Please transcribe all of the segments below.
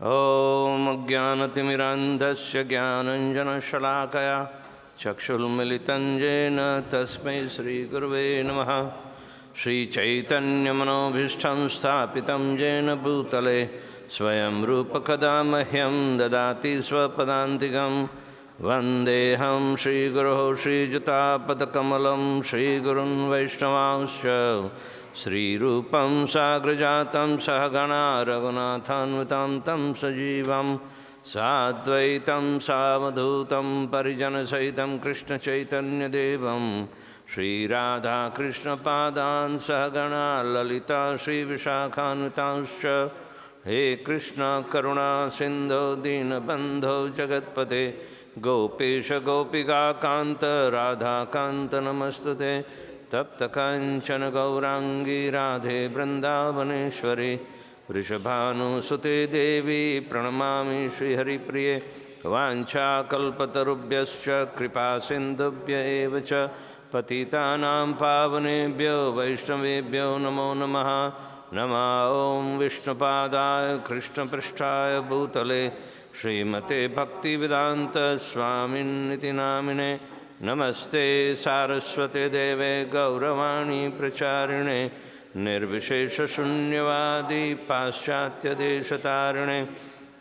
Om Jnanatimirandhasya Jnananjana-shalakaya Chakshulmilitam Jena Tasmai Sri Gurave Namaha Shri Chaitanya Manobhishtam Sthapitam Jena Bhutale Swayam Rupa Kadamahyam Dadati Swapadantikam Vandeham Shri Guru Shri Jatapatakamalam Shri Gurun Vaishnavasya Sri Rupam Sagrajatam Sahagana Raghunathanvitam Tam Sajivam Sadvaitam Samadhutam Parijana Saitam Krishna Chaitanya Devam Shri Radha Krishna Padan Sahagana Lalita Shri Vishakhanvitamscha He Krishna Karuna Sindho Dina Bandho Jagatpate Gopesha Gopika Kanta Radha Kanta Namastute Tapta Kanchana Gaurangi Radhe Vrindavaneshwari Vrishabhanu Sute Devi Pranamami Shri Hari Priye Vancha Kalpatarubhyascha Kripa Sindhubhya Evacha Patitanam Pavanebhyo Vaishnavebhyo Namo Namaha Nama Om Vishnupadaya Krishna Prishtaya Bhutale Srimate Bhaktivedanta Swamin Niti Namine Namaste Saraswate Deve Gauravani Pracharine Nirvishesha Shunyavadi Paschatya Deshatarine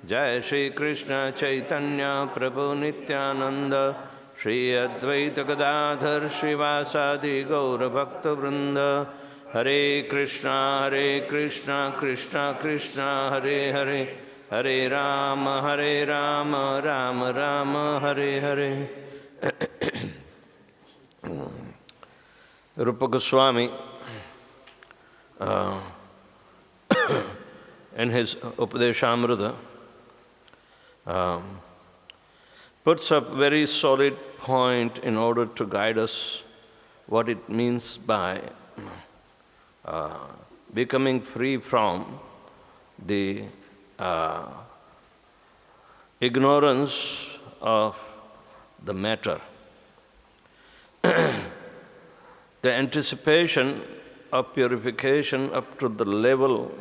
Jai Shri Krishna Chaitanya Prabhu Nityananda Shri Advaita Gadadhar Srivasadi Gaura Bhakta Vrinda Hare Krishna Krishna Krishna Hare Hare Hare Rama Rama Rama Hare Hare. Rupa Goswami in his Upadeshamrita puts up very solid point in order to guide us what it means by becoming free from the ignorance of the matter. The anticipation of purification up to the level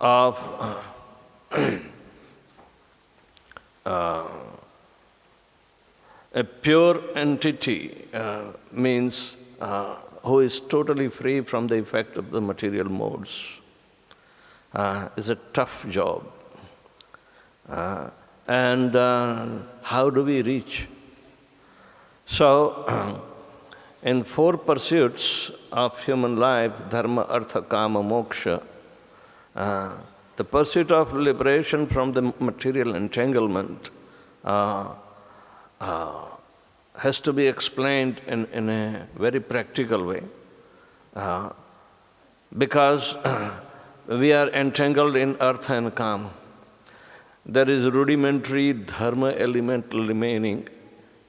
of a pure entity means who is totally free from the effect of the material modes. Is a tough job. And how do we reach? So, in four pursuits of human life, dharma, artha, kama, moksha, the pursuit of liberation from the material entanglement has to be explained in a very practical way. Because we are entangled in artha and kama. There is rudimentary dharma element remaining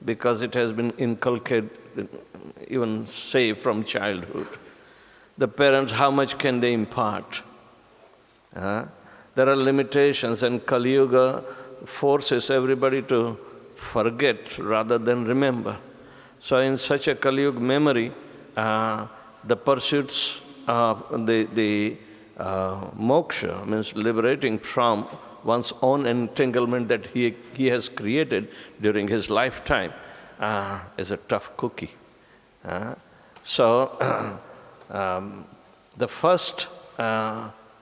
because it has been inculcated, even say from childhood. The parents, how much can they impart? There are limitations, and Kali Yuga forces everybody to forget rather than remember. So in such a Kali Yuga memory, the pursuits of the moksha, means liberating from one's own entanglement that he has created during his lifetime, is a tough cookie. So the first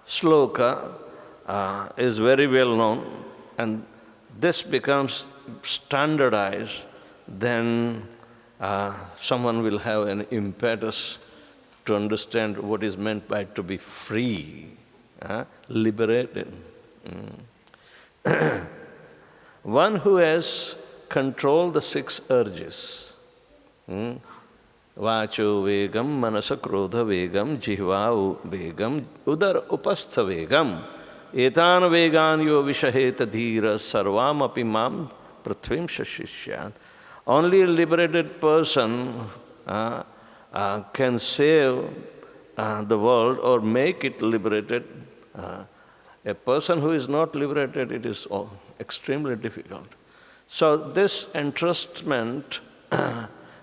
sloka is very well known, and this becomes standardized, then someone will have an impetus to understand what is meant by to be free, liberated. One who has controlled the six urges, vacho vegam, manasa krodha vegam, jihva vegam, udar upastha vegam, etan vegan yo vishaheta dhira sarvam api mam prithvim shashishyat. Only a liberated person can save the world or make it liberated. A person who is not liberated, it is extremely difficult. So this entrustment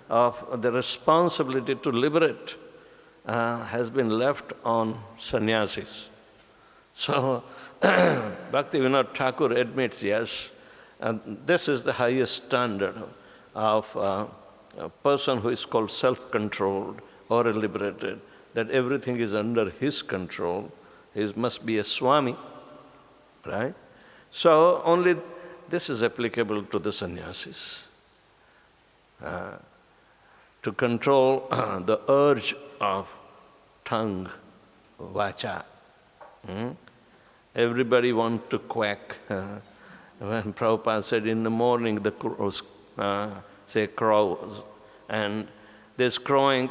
of the responsibility to liberate has been left on sannyasis. So, Bhaktivinoda Thakur admits, yes, and this is the highest standard of a person who is called self-controlled or liberated, that everything is under his control. He must be a Swami, right? So only this is applicable to the sannyasis. To control the urge of tongue, vacha. Everybody wants to quack. When Prabhupada said in the morning the crows say crows, and this crowing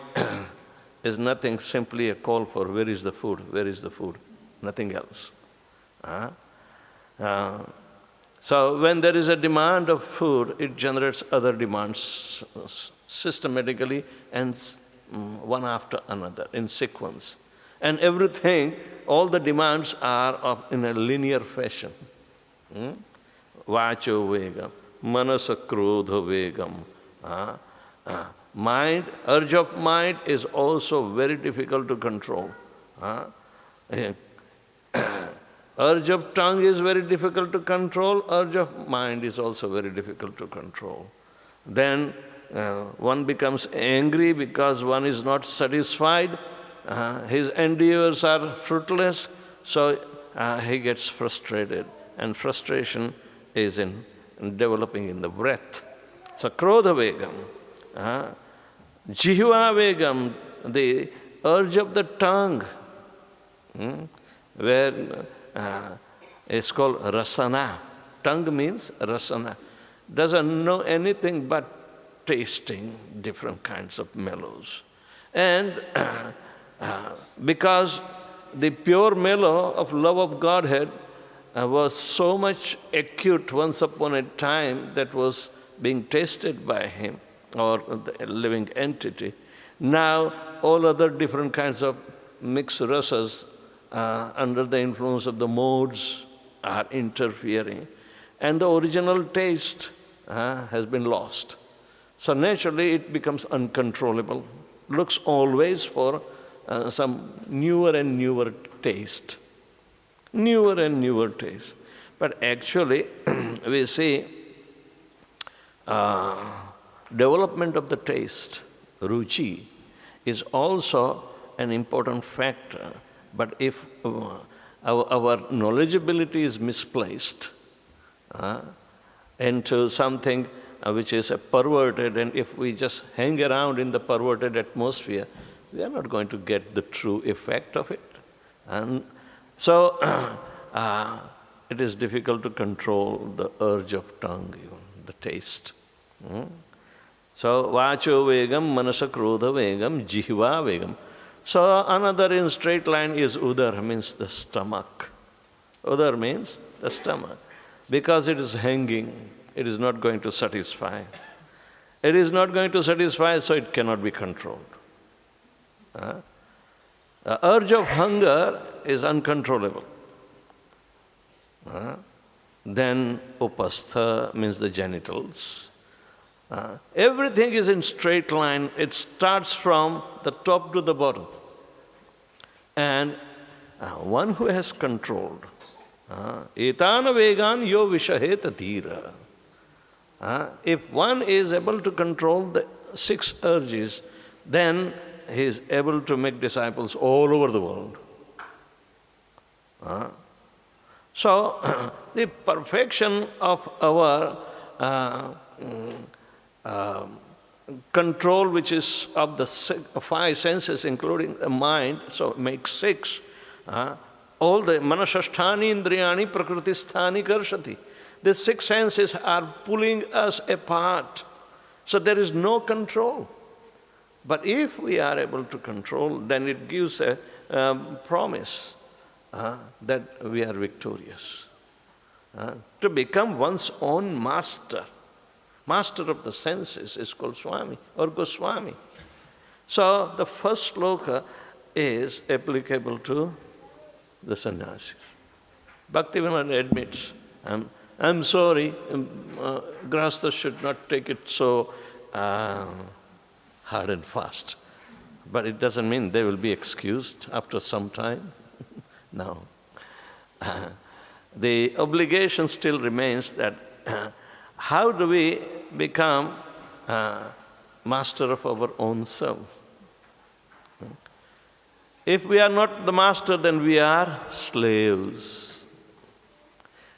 is nothing, simply a call for where is the food, where is the food, nothing else. So when there is a demand of food, it generates other demands systematically and one after another in sequence. And everything, all the demands are in a linear fashion. Vacho vegam, manasa krodha vegam. Mind, urge of mind is also very difficult to control. Urge of tongue is very difficult to control, urge of mind is also very difficult to control. Then one becomes angry because one is not satisfied, his endeavors are fruitless, so he gets frustrated, and frustration is in developing in the breath. So krodha vegam, jihva vegam, the urge of the tongue, where it's called rasana. Tongue means rasana. Doesn't know anything but tasting different kinds of mellows. And because the pure mellow of love of Godhead was so much acute once upon a time that was being tasted by him, or the living entity. Now all other different kinds of mixed rasas under the influence of the modes are interfering, and the original taste has been lost. So naturally it becomes uncontrollable, looks always for some newer and newer taste. Newer and newer taste. But actually we see development of the taste, ruchi, is also an important factor. But if our knowledgeability is misplaced into something which is perverted, and if we just hang around in the perverted atmosphere, we are not going to get the true effect of it. And so it is difficult to control the urge of tongue, even the taste. So vacho vegam, manasa krodha vegam, jihva vegam. So another in straight line is udar, means the stomach. Udar means the stomach. Because it is hanging, it is not going to satisfy. It is not going to satisfy, so it cannot be controlled. The urge of hunger is uncontrollable. Then upastha means the genitals. Everything is in straight line. It starts from the top to the bottom. And one who has controlled, etana vegan yo vishaheta dhira. If one is able to control the 6 urges, then he is able to make disciples all over the world. So the perfection of our control, which is of the 5 senses, including the mind, so makes 6. All the manasasthani indriyani prakritisthani karshati. The 6 senses are pulling us apart. So there is no control. But if we are able to control, then it gives a promise that we are victorious. To become one's own master. Master of the senses is called Swami or Goswami. So the first sloka is applicable to the sannyasis. Bhaktivedanta admits, I'm sorry, grahasthas should not take it so hard and fast. But it doesn't mean they will be excused after some time. No. the obligation still remains that how do we become master of our own self? If we are not the master, then we are slaves.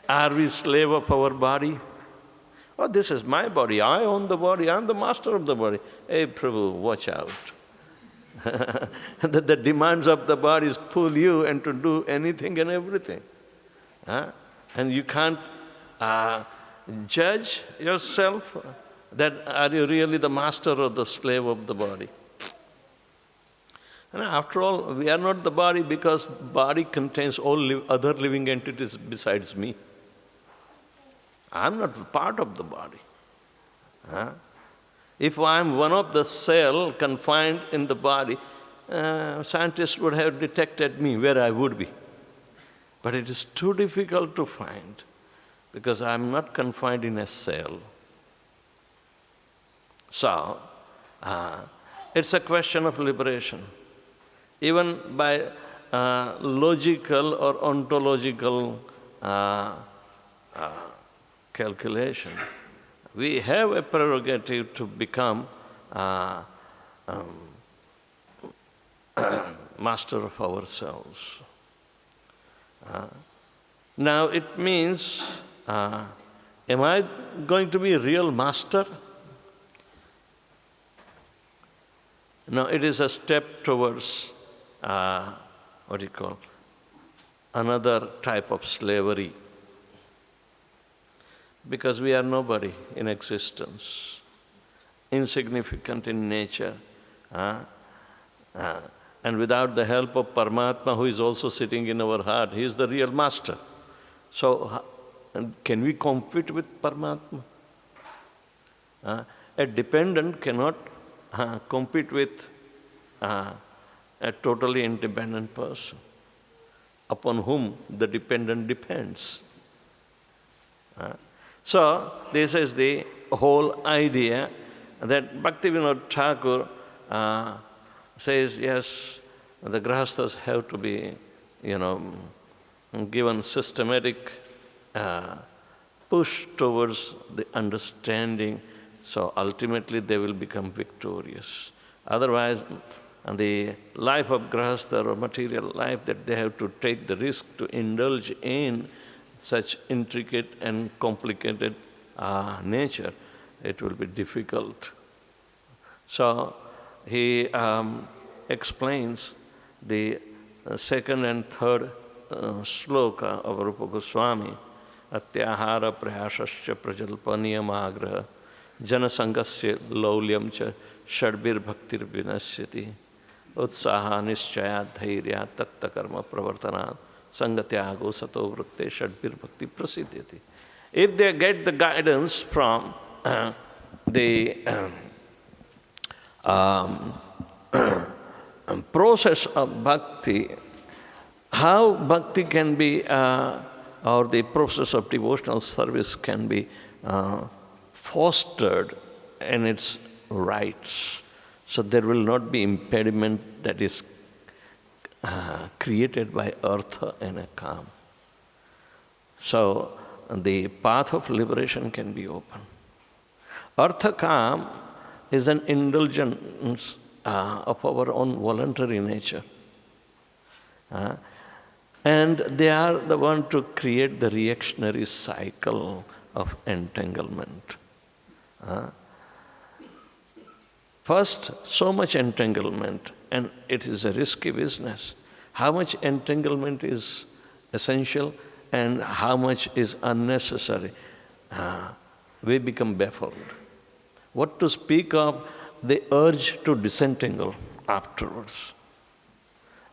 Are we slave of our body? Oh, this is my body. I own the body. I'm the master of the body. Hey, Prabhu, watch out. The demands of the body pull you and to do anything and everything. And you can't judge yourself that are you really the master or the slave of the body. And after all, we are not the body because body contains all other living entities besides me. I'm not part of the body. If I'm one of the cell confined in the body, scientists would have detected me where I would be. But it is too difficult to find because I'm not confined in a cell. So, it's a question of liberation. Even by logical or ontological calculation, we have a prerogative to become master of ourselves. Now it means, am I going to be a real master? No, it is a step towards another type of slavery. Because we are nobody in existence, insignificant in nature. And without the help of Paramatma, who is also sitting in our heart, he is the real master. So, can we compete with Paramatma? A dependent cannot compete with a totally independent person upon whom the dependent depends. So, this is the whole idea that Bhaktivedanta Thakur says, yes, the grahasthas have to be, given systematic push towards the understanding, so ultimately they will become victorious. Otherwise, the life of grahastha or material life, that they have to take the risk to indulge in such intricate and complicated nature, it will be difficult. So he explains the second and third sloka of Rupa Goswami, Atyahara prayasasya prajalpaniyamagraha janasangasya laulyam cha shadbir bhaktir vinasyati utsaha nischaya dhairya tatta karma pravartanat sangatyago sato vritte shadbir bhakti prasiddhyati. If they get the guidance from the process of bhakti, how bhakti can be, or the process of devotional service can be fostered in its rights, so there will not be impediment that is created by artha and a kam. So the path of liberation can be open. Artha kam is an indulgence of our own voluntary nature. And they are the one to create the reactionary cycle of entanglement. First, so much entanglement, and it is a risky business. How much entanglement is essential and how much is unnecessary? We become baffled. What to speak of the urge to disentangle afterwards?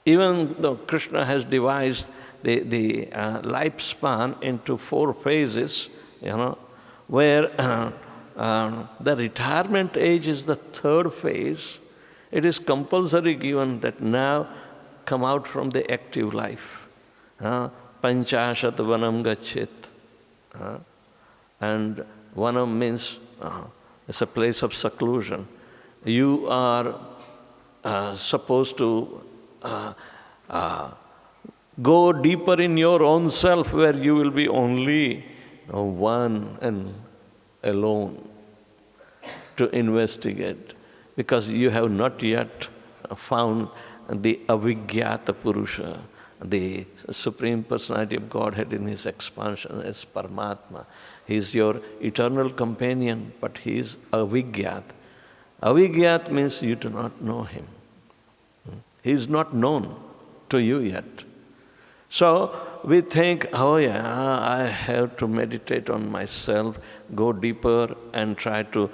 Even though Krishna has devised the lifespan into 4 phases, where the retirement age is the 3rd phase, it is compulsory given that now come out from the active life. Panchashat vanam gachet. And vanam means it's a place of seclusion. You are supposed to Go deeper in your own self where you will be only one and alone to investigate, because you have not yet found the Avigyata Purusha, the Supreme Personality of Godhead in His expansion as Paramatma. He is your eternal companion, but He is Avigyat. Avigyat means you do not know Him. He is not known to you yet. So we think, oh yeah, I have to meditate on myself, go deeper and try to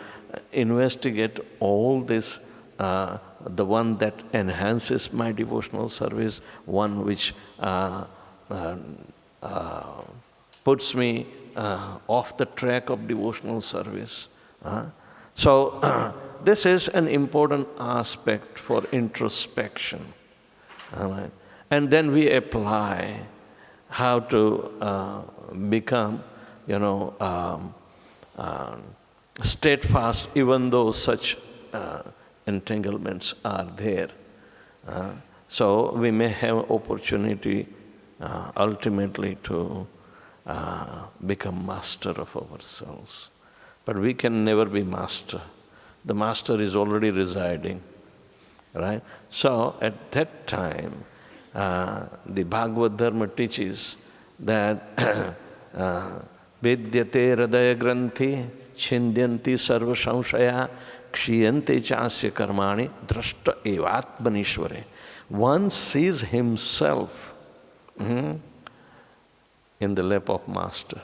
investigate all this, the one that enhances my devotional service, one which puts me off the track of devotional service. So this is an important aspect for introspection. And then we apply how to become, steadfast even though such entanglements are there. So we may have opportunity ultimately to become master of ourselves. But we can never be master. The master is already residing, right? So at that time, the Bhagavad Dharma teaches that Vidyate Hridaya Granthi Chindyanti Sarva Samshaya Kshiyante Chasya Karmani Drashta Evatmanishvare. One sees himself in the lap of Master.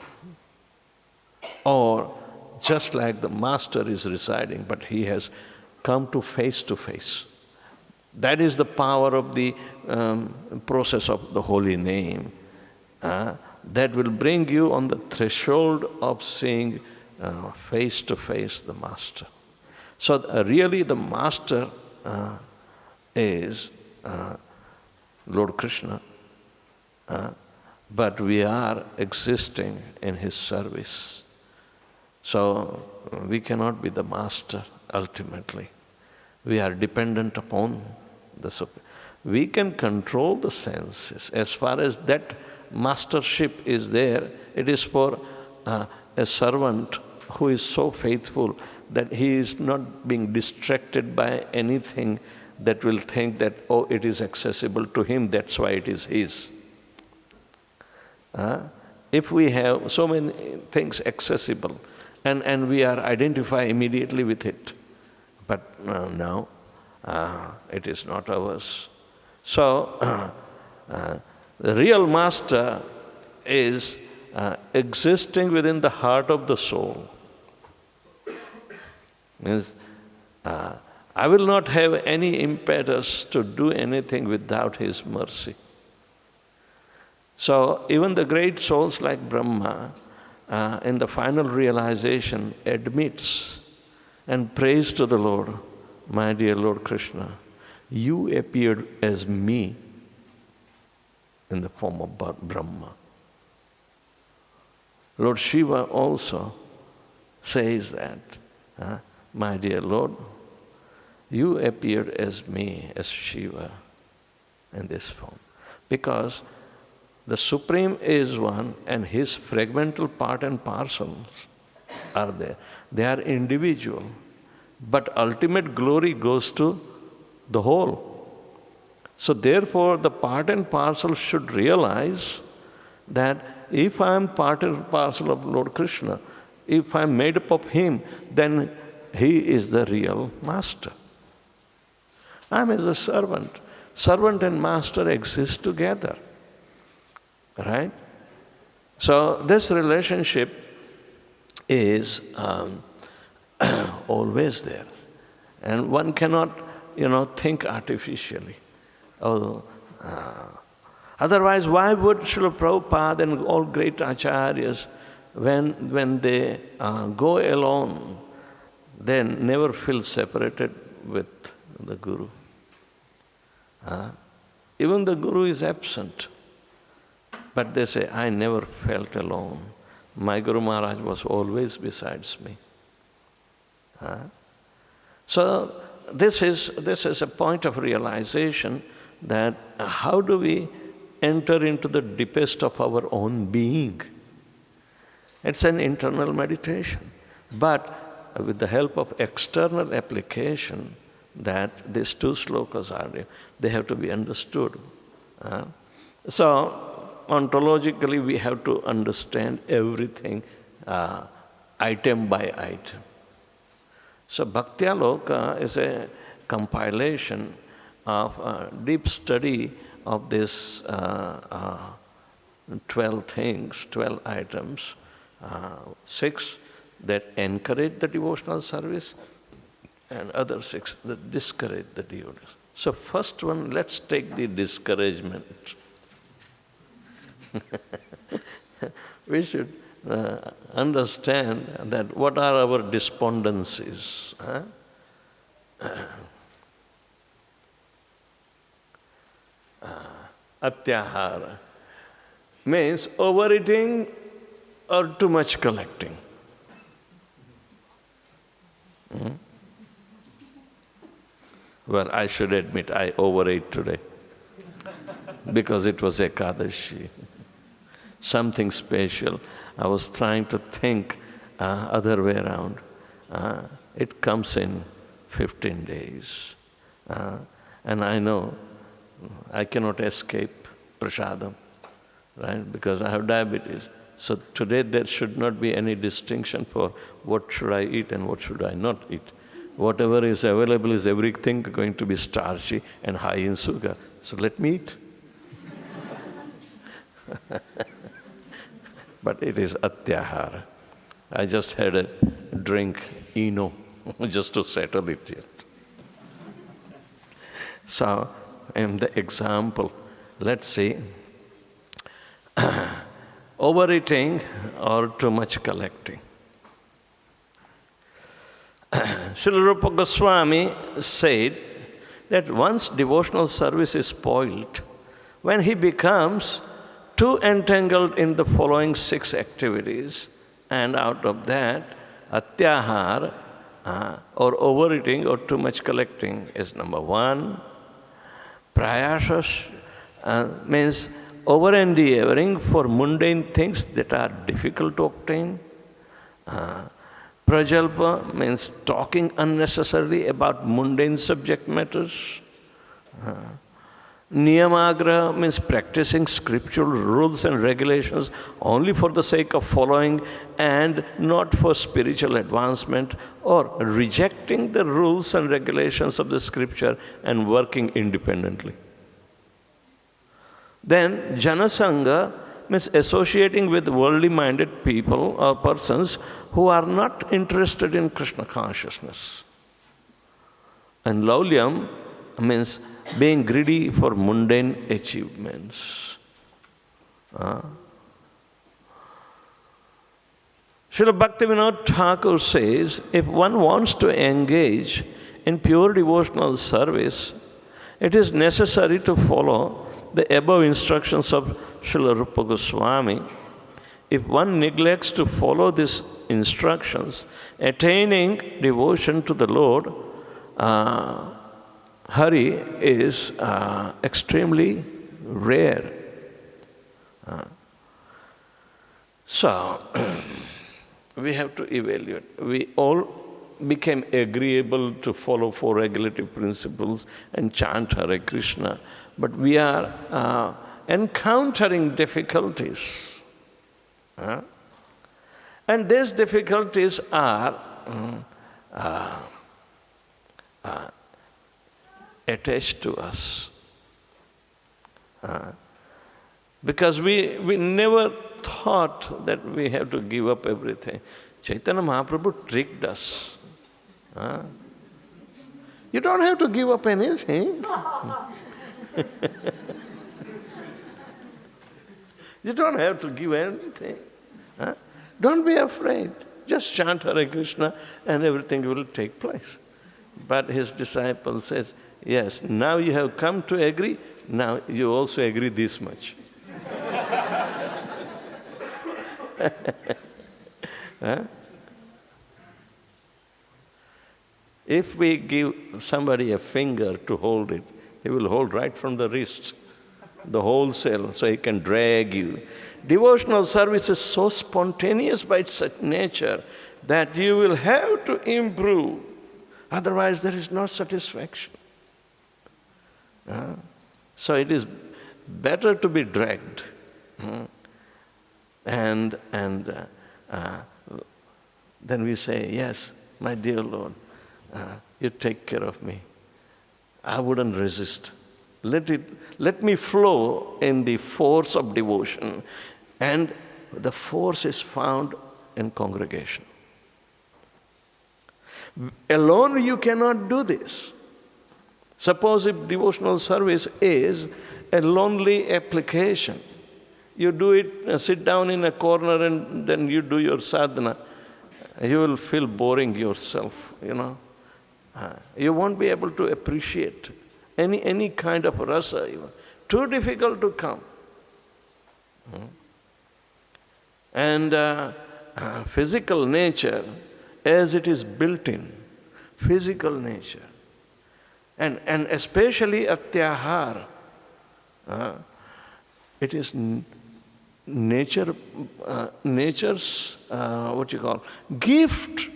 Or just like the Master is residing, but he has come to face. That is the power of the process of the holy name. That will bring you on the threshold of seeing face to face the Master. So really the Master is Lord Krishna, but we are existing in His service. So we cannot be the Master ultimately. We are dependent upon the Supreme. We can control the senses. As far as that mastership is there, it is for a servant who is so faithful that he is not being distracted by anything that will think that, oh, it is accessible to him, that's why it is his. If we have so many things accessible and we are identified immediately with it, but no, it is not ours. So the real Master is existing within the heart of the soul. Means I will not have any impetus to do anything without His mercy. So even the great souls like Brahma, in the final realization, admits and prays to the Lord, my dear Lord Krishna, you appeared as me in the form of Brahma. Lord Shiva also says that, my dear Lord, you appeared as me, as Shiva, in this form. Because the Supreme is one and His fragmental part and parcels are there. They are individual. But ultimate glory goes to the whole. So therefore, the part and parcel should realize that if I am part and parcel of Lord Krishna, if I am made up of Him, then He is the real Master. I am as a servant. Servant and Master exist together. Right? So this relationship is always there. And one cannot, think artificially. Otherwise, why would Srila Prabhupada and all great Acharyas, when they go alone, they never feel separated with the Guru? Even the Guru is absent. But they say, I never felt alone. My Guru Maharaj was always besides me. So this is a point of realization that how do we enter into the deepest of our own being. It's an internal meditation. But with the help of external application, that these two slokas are there, they have to be understood. So, ontologically, we have to understand everything item by item. So, Bhaktyaloka is a compilation of deep study of these 12 things, 12 items, 6 that encourage the devotional service, and other 6 that discourage the devotees. So first one, let's take the discouragement. We should understand that what are our despondencies. Atyahara means overeating or too much collecting. Well, I should admit I overate today because it was Ekadashi. Something special. I was trying to think other way around. It comes in 15 days. And I know I cannot escape prasadam, right? Because I have diabetes. So today there should not be any distinction for what should I eat and what should I not eat. Whatever is available is everything going to be starchy and high in sugar. So let me eat. But it is Atyahara. I just had a drink, Eno, just to settle it yet. So, in the example, let's see, overeating or too much collecting. Srila Rupa Goswami said that once devotional service is spoiled, when he becomes too entangled in the following 6 activities, and out of that, Atyahara or overeating or too much collecting is number 1. Prayasas means over-endeavoring for mundane things that are difficult to obtain. Prajalpa means talking unnecessarily about mundane subject matters. Niyamagraha means practicing scriptural rules and regulations only for the sake of following and not for spiritual advancement, or rejecting the rules and regulations of the scripture and working independently. Then Janasanga means associating with worldly-minded people or persons who are not interested in Krishna consciousness. And Laulyam means being greedy for mundane achievements. Srila Bhaktivedanta Thakur says, if one wants to engage in pure devotional service, it is necessary to follow the above instructions of Srila Rupa Goswami. If one neglects to follow these instructions, attaining devotion to the Lord, Hare, is extremely rare. So, we have to evaluate. We all became agreeable to follow 4 regulative principles and chant Hare Krishna, but we are encountering difficulties. And these difficulties are attached to us. Because we never thought that we have to give up everything. Chaitanya Mahaprabhu tricked us. You don't have to give up anything. You don't have to give anything. Don't be afraid. Just chant Hare Krishna and everything will take place. But his disciple says, yes, now you have come to agree, now you also agree this much. If we give somebody a finger to hold it, he will hold right from the wrist. the wholesale, so he can drag you. Devotional service is so spontaneous by its nature that you will have to improve. Otherwise, there is no satisfaction. So it is better to be dragged. And then we say, yes, my dear Lord, you take care of me. I wouldn't resist. Let me flow in the force of devotion. And the force is found in congregation. Alone you cannot do this. Suppose if devotional service is a lonely application, you do it, sit down in a corner and then you do your sadhana, you will feel boring yourself, You won't be able to appreciate any kind of rasa even. Too difficult to come. And physical nature, as it is built in, physical nature, and especially Atyahara, it is nature's gift,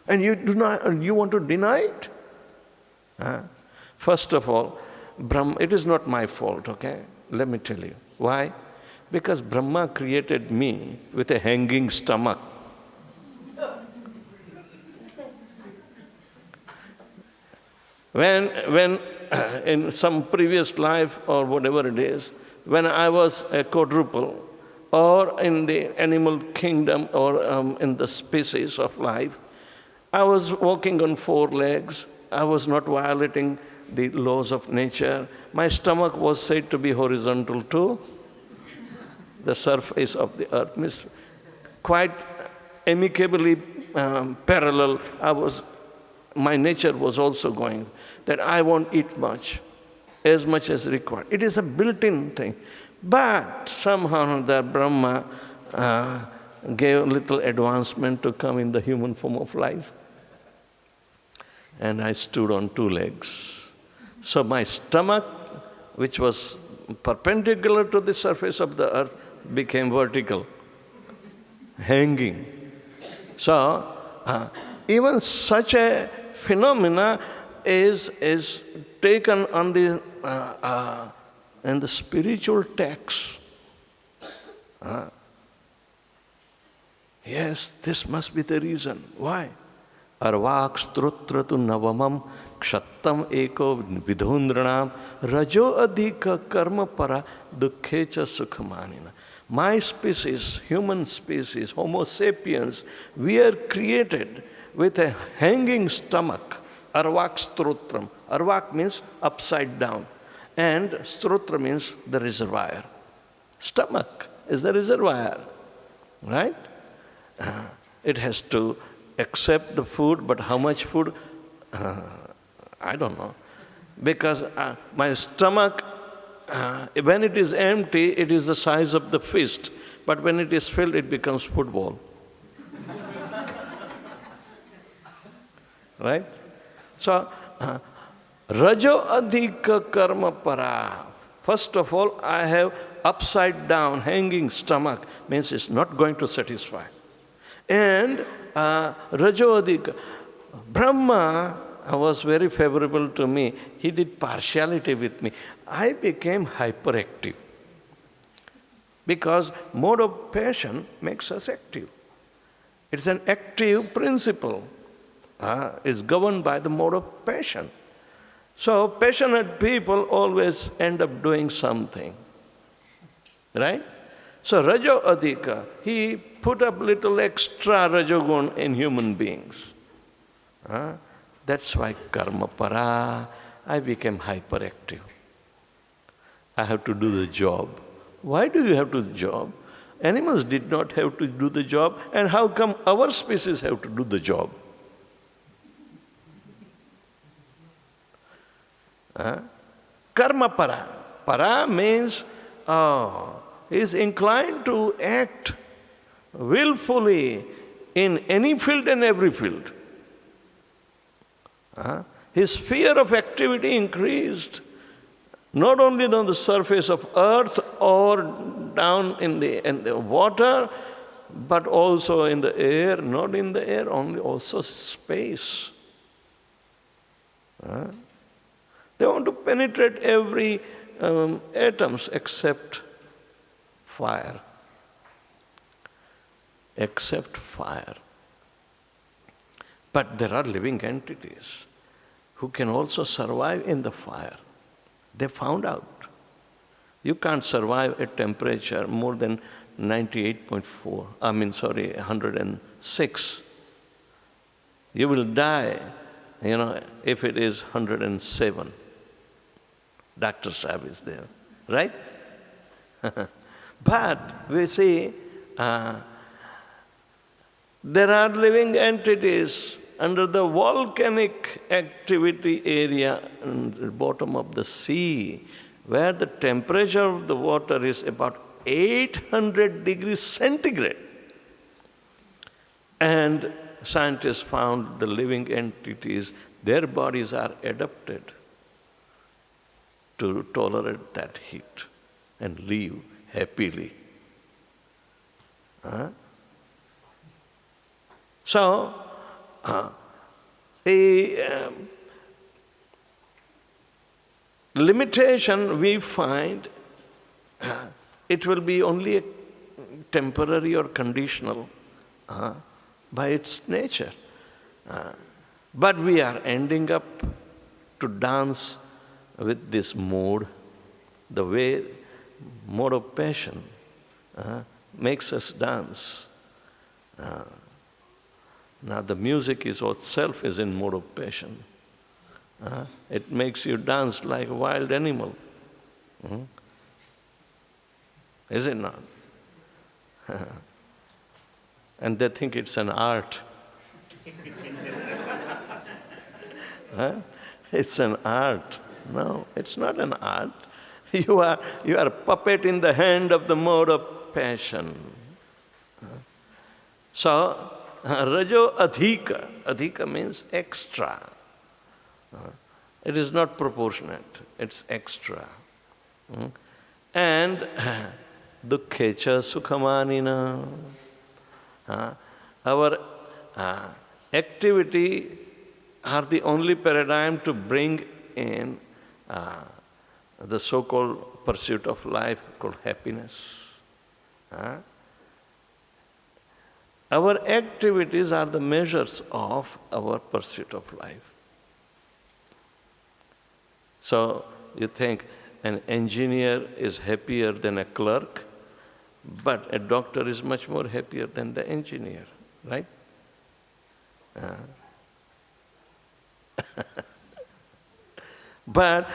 and you want to deny it? First of all, it is not my fault, okay? Let me tell you. Why? Because Brahma created me with a hanging stomach. When in some previous life or whatever it is, when I was a quadruple, or in the animal kingdom, or in the species of life, I was walking on 4 legs. I was not violating the laws of nature. My stomach was said to be horizontal to the surface of the earth, means quite amicably parallel. My nature was also going, that I won't eat much as required. It is a built-in thing. But somehow the Brahma gave a little advancement to come in the human form of life. And I stood on 2 legs. So my stomach, which was perpendicular to the surface of the earth, became vertical, hanging. So even such a phenomena is taken on the in the spiritual text. Yes, this must be the reason. Why? Arvak strutra tu navamam kshattam eko vidhundranam rajo adhika karma para dukkhecha sukhamanina. My species, human species, Homo sapiens, we are created with a hanging stomach. Arvak strotram. Arvak means upside down. And strotra means the reservoir. Stomach is the reservoir, right? It has to accept the food, but how much food? I don't know. Because my stomach, when it is empty, it is the size of the fist. But when it is filled, it becomes football. Right? So, Rajo adhika karma para. First of all, I have upside down, hanging stomach, means it's not going to satisfy. And Rajo adhika, Brahma was very favorable to me. He did partiality with me. I became hyperactive. Because mode of passion makes us active. It's an active principle. It's governed by the mode of passion. So passionate people always end up doing something. Right? So Rajo Adhika, he put up little extra Rajogun in human beings. That's why karma para, I became hyperactive. I have to do the job. Why do you have to do the job? Animals did not have to do the job, and how come our species have to do the job? Karma para. Para means he is inclined to act willfully in any field and every field. His sphere of activity increased. not only on the surface of earth or down in the water, but also in the air, not in the air only, also space. They want to penetrate every atoms except fire. Except fire. But there are living entities who can also survive in the fire. They found out. You can't survive at temperature more than 106. You will die, if it is 107. Dr. Sahib is there, right? But we see there are living entities under the volcanic activity area at the bottom of the sea, where the temperature of the water is about 800 degrees centigrade. And scientists found the living entities, their bodies are adapted to tolerate that heat and live happily. So, the limitation we find, it will be only a temporary or conditional by its nature. But we are ending up to dance with this mode, the way mode of passion makes us dance. Now the music itself is in mode of passion. It makes you dance like a wild animal. Is it not? And they think it's an art. It's an art. No, it's not an art. You are a puppet in the hand of the mode of passion. So, Rajo Adhika. Adhika means extra. It is not proportionate, it's extra. And Dukkhecha Sukhamanina. Our activity are the only paradigm to bring in the so-called pursuit of life called happiness. Our activities are the measures of our pursuit of life. So you think an engineer is happier than a clerk, but a doctor is much more happier than the engineer, right? But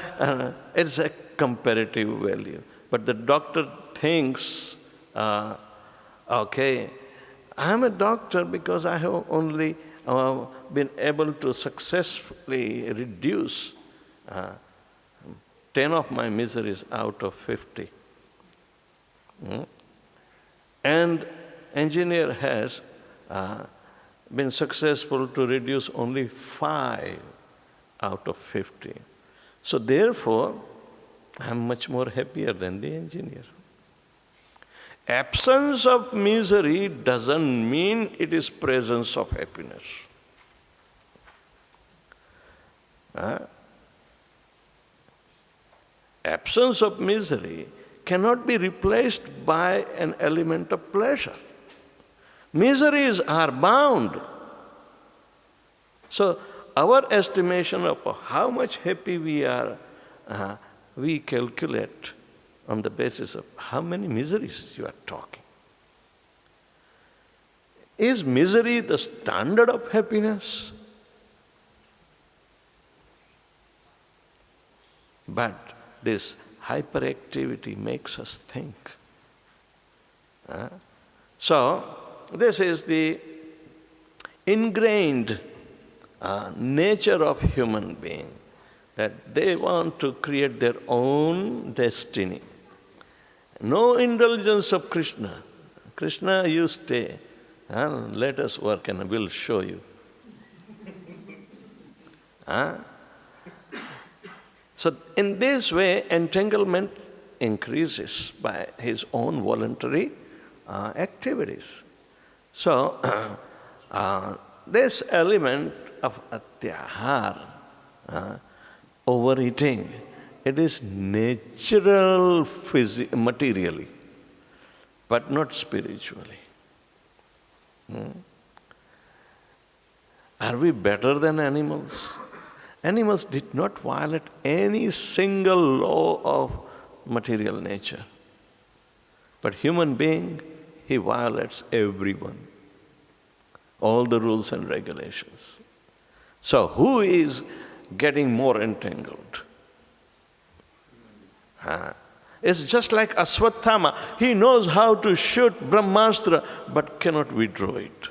it's a comparative value. But the doctor thinks, okay, I'm a doctor because I have only been able to successfully reduce 10 of my miseries out of 50. And engineer has been successful to reduce only 5 out of 50. So therefore, I'm much more happier than the engineer. Absence of misery doesn't mean it is presence of happiness. Absence of misery cannot be replaced by an element of pleasure. Miseries are bound. So our estimation of how much happy we are, we calculate on the basis of how many miseries you are talking. Is misery the standard of happiness? But this hyperactivity makes us think. So, this is the ingrained nature of human being, that they want to create their own destiny. No indulgence of Krishna. Krishna, you stay. Let us work and we'll show you. So in this way, entanglement increases by his own voluntary activities. So this element of Atyahara, overeating, it is natural materially, but not spiritually. Are we better than animals? Animals did not violate any single law of material nature. But human being, he violates everyone, all the rules and regulations. So who is getting more entangled? It's just like Aswathama. He knows how to shoot Brahmastra, but cannot withdraw it.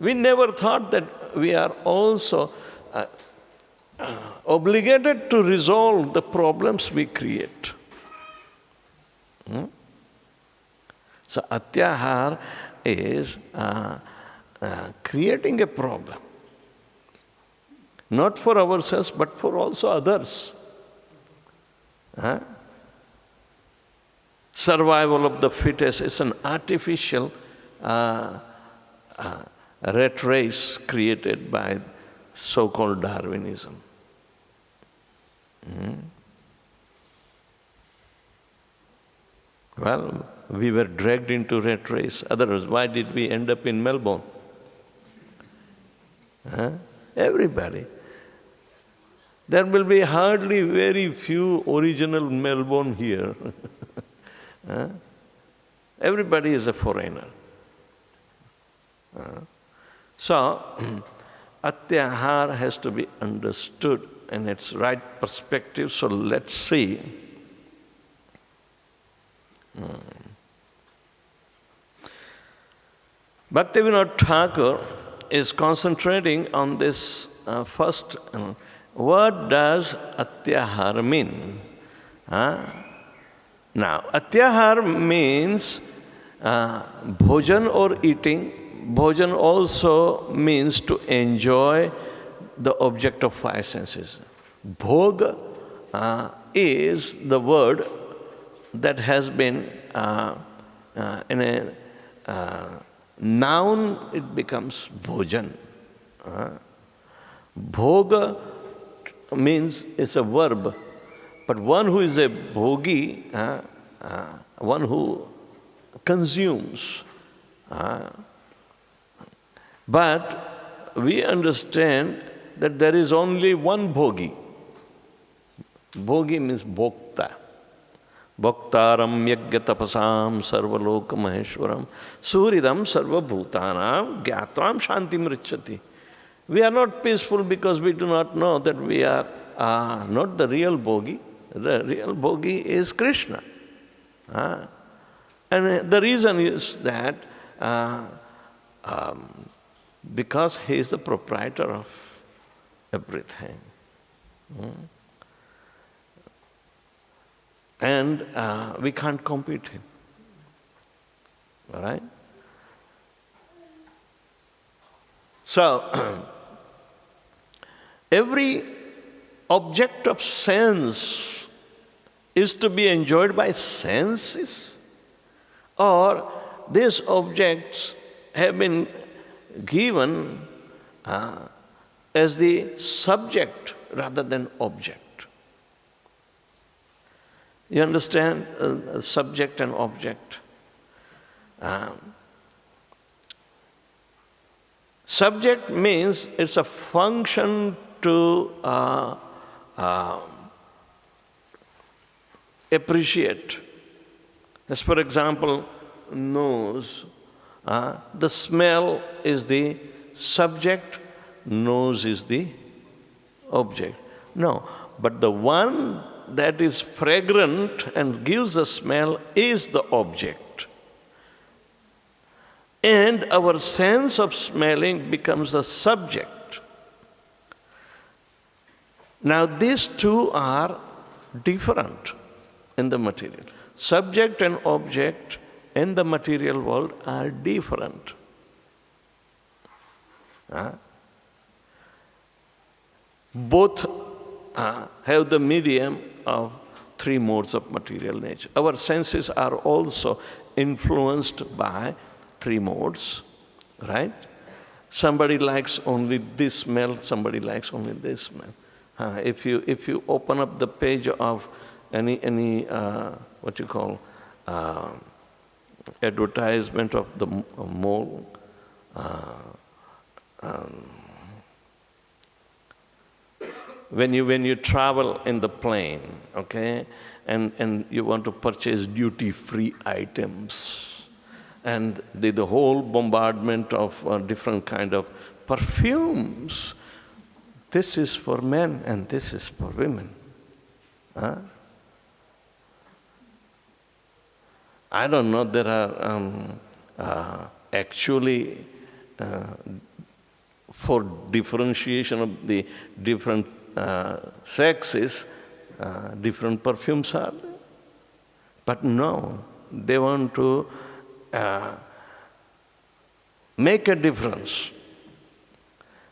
We never thought that we are also obligated to resolve the problems we create. So Atyahara is creating a problem, not for ourselves but for also others. Survival of the fittest is an artificial rat race created by so-called Darwinism. Well, we were dragged into rat race. Otherwise, why did we end up in Melbourne? Everybody. There will be hardly very few original Melbourne here. Everybody is a foreigner. So, Atyahara has to be understood in its right perspective. So let's see. Bhaktivedanta Thakur is concentrating on this first. What does Atyahara mean? Now, Atyahara means bhojan or eating. Bhojan also means to enjoy the object of five senses. Bhog is the word that has been in a noun, it becomes bhojan. Bhoga means it's a verb, but one who is a bhogi, one who consumes. But we understand that there is only one bhogi. Bhogi means bhokta. Bhoktaram yagyatapasam sarvaloka maheshwaram suridam sarvabhutanam gyatvam shantim richati. We are not peaceful because we do not know that we are not the real bhogi. The real bhogi is Krishna. And the reason is that because he is the proprietor of everything. And we can't compete him. All right? So, every object of sense is to be enjoyed by senses, or these objects have been given as the subject rather than object. You understand? Subject and object. Subject means it's a function to appreciate. As for example, nose. The smell is the subject, nose is the object. No, but the one that is fragrant and gives the smell is the object. And our sense of smelling becomes the subject. Now these two are different in the material. Subject and object in the material world are different. Both have the medium of three modes of material nature. Our senses are also influenced by three modes, right? Somebody likes only this smell, somebody likes only this smell. If you open up the page of any what you call advertisement of the mall, when you travel in the plane, okay, and you want to purchase duty-free items, and the whole bombardment of different kind of perfumes. This is for men and this is for women. I don't know, there are actually for differentiation of the different sexes, different perfumes are there. But no, they want to make a difference.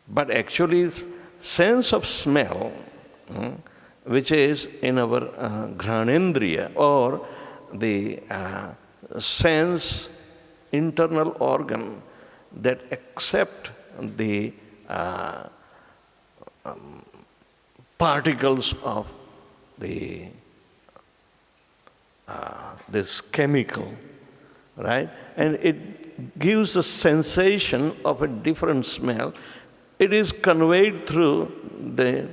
But actually, sense of smell, which is in our granendriya, or the sense internal organ that accept the particles of the this chemical, right? And it gives a sensation of a different smell. It is conveyed through the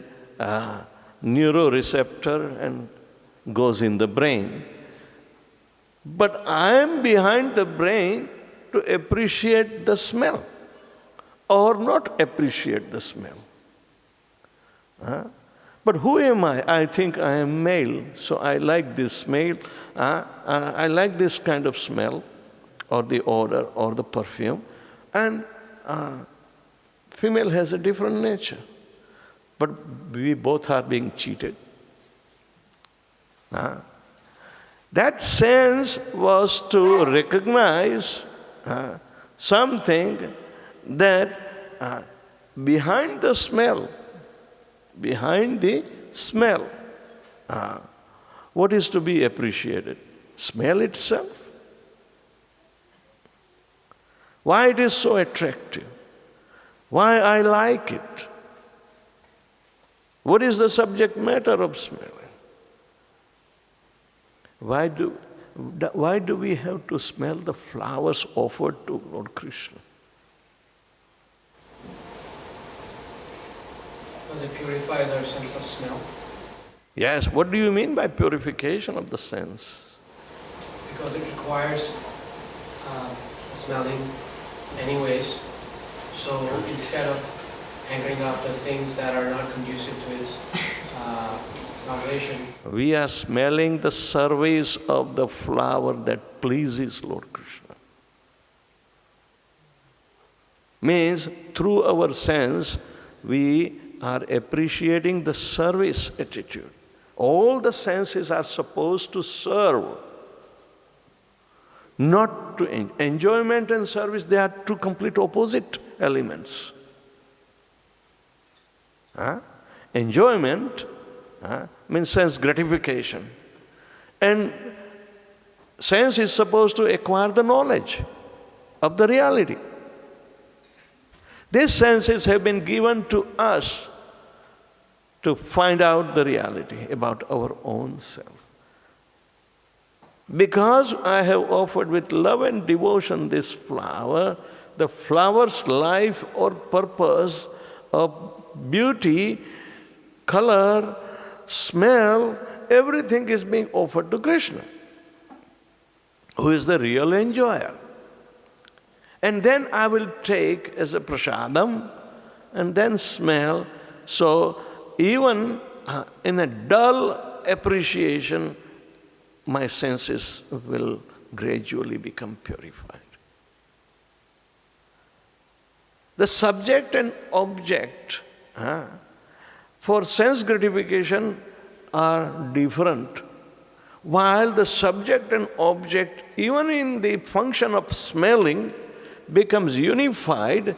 neuroreceptor and goes in the brain. But I am behind the brain to appreciate the smell or not appreciate the smell. But who am I? I think I am male, so I like this smell. I like this kind of smell, or the odor, or the perfume. And female has a different nature. But we both are being cheated. That sense was to recognize something that behind the smell, what is to be appreciated? Smell itself. Why it is so attractive? Why I like it? What is the subject matter of smelling? Why do we have to smell the flowers offered to Lord Krishna? Because it purifies our sense of smell. Yes, what do you mean by purification of the sense? Because it requires smelling anyways. So instead of hankering after things that are not conducive to its salvation, we are smelling the service of the flower that pleases Lord Krishna. Means through our sense, we are appreciating the service attitude. All the senses are supposed to serve, not to enjoyment and service. They are two complete opposite elements. Enjoyment means sense gratification. And sense is supposed to acquire the knowledge of the reality. These senses have been given to us to find out the reality about our own self. Because I have offered with love and devotion this flower, the flower's life or purpose of beauty, color, smell, everything is being offered to Krishna, who is the real enjoyer. And then I will take as a prasadam and then smell. So even in a dull appreciation, my senses will gradually become purified. The subject and object for sense gratification are different. While the subject and object, even in the function of smelling, becomes unified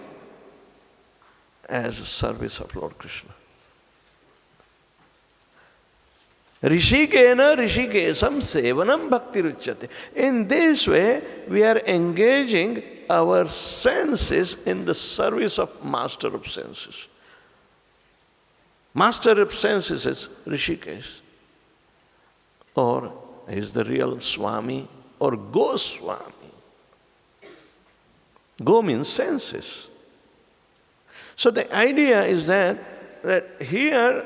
as a service of Lord Krishna. Rishikena rishikesam sevanam bhakti ruchyate. In this way, we are engaging our senses in the service of master of senses. Master of senses is Rishikesh, or is the real Swami, or Goswami. Go means senses. So the idea is that here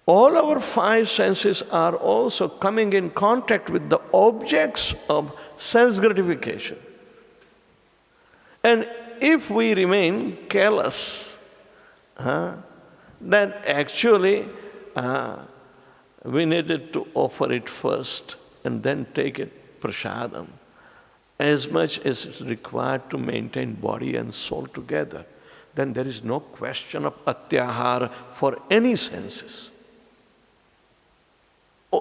all our five senses are also coming in contact with the objects of sense gratification. And if we remain careless, then actually we needed to offer it first and then take it prasadam, as much as is required to maintain body and soul together. Then there is no question of Atyahara for any senses.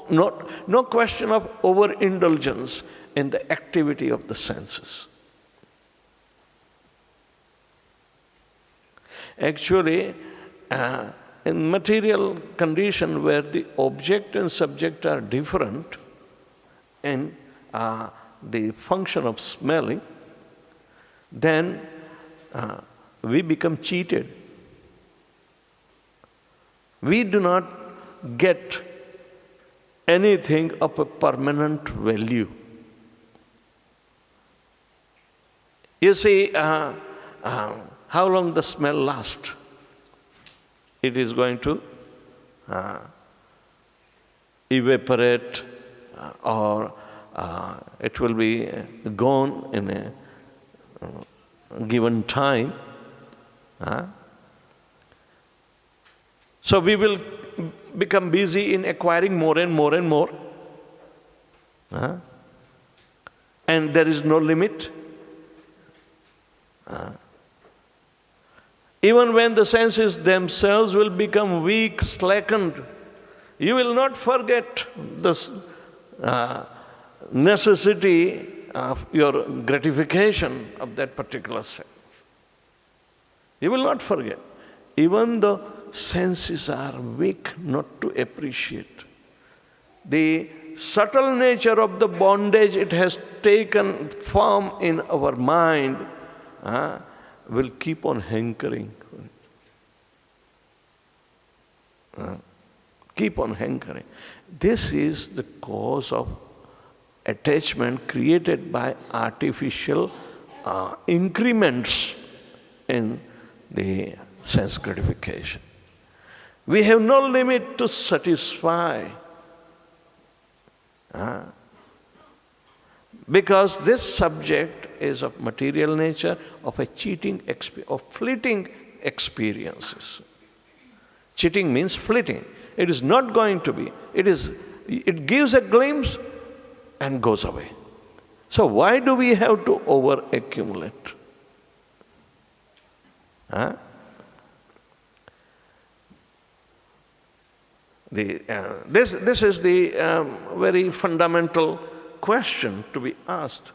No question of overindulgence in the activity of the senses. Actually, in material condition where the object and subject are different in the function of smelling, then we become cheated. We do not get anything of a permanent value. You see, how long the smell lasts? It is going to evaporate, or it will be gone in a given time. So we will become busy in acquiring more and more and more. And there is no limit. Even when the senses themselves will become weak, slackened, you will not forget the necessity of your gratification of that particular sense. You will not forget. Even the senses are weak not to appreciate. The subtle nature of the bondage it has taken form in our mind will keep on hankering. Keep on hankering. This is the cause of attachment created by artificial increments in the sense gratification. We have no limit to satisfy. Because this subject is of material nature, of a cheating, of fleeting experiences. Cheating means fleeting. It is not going to be. It gives a glimpse and goes away. So why do we have to over-accumulate? This is the very fundamental question to be asked.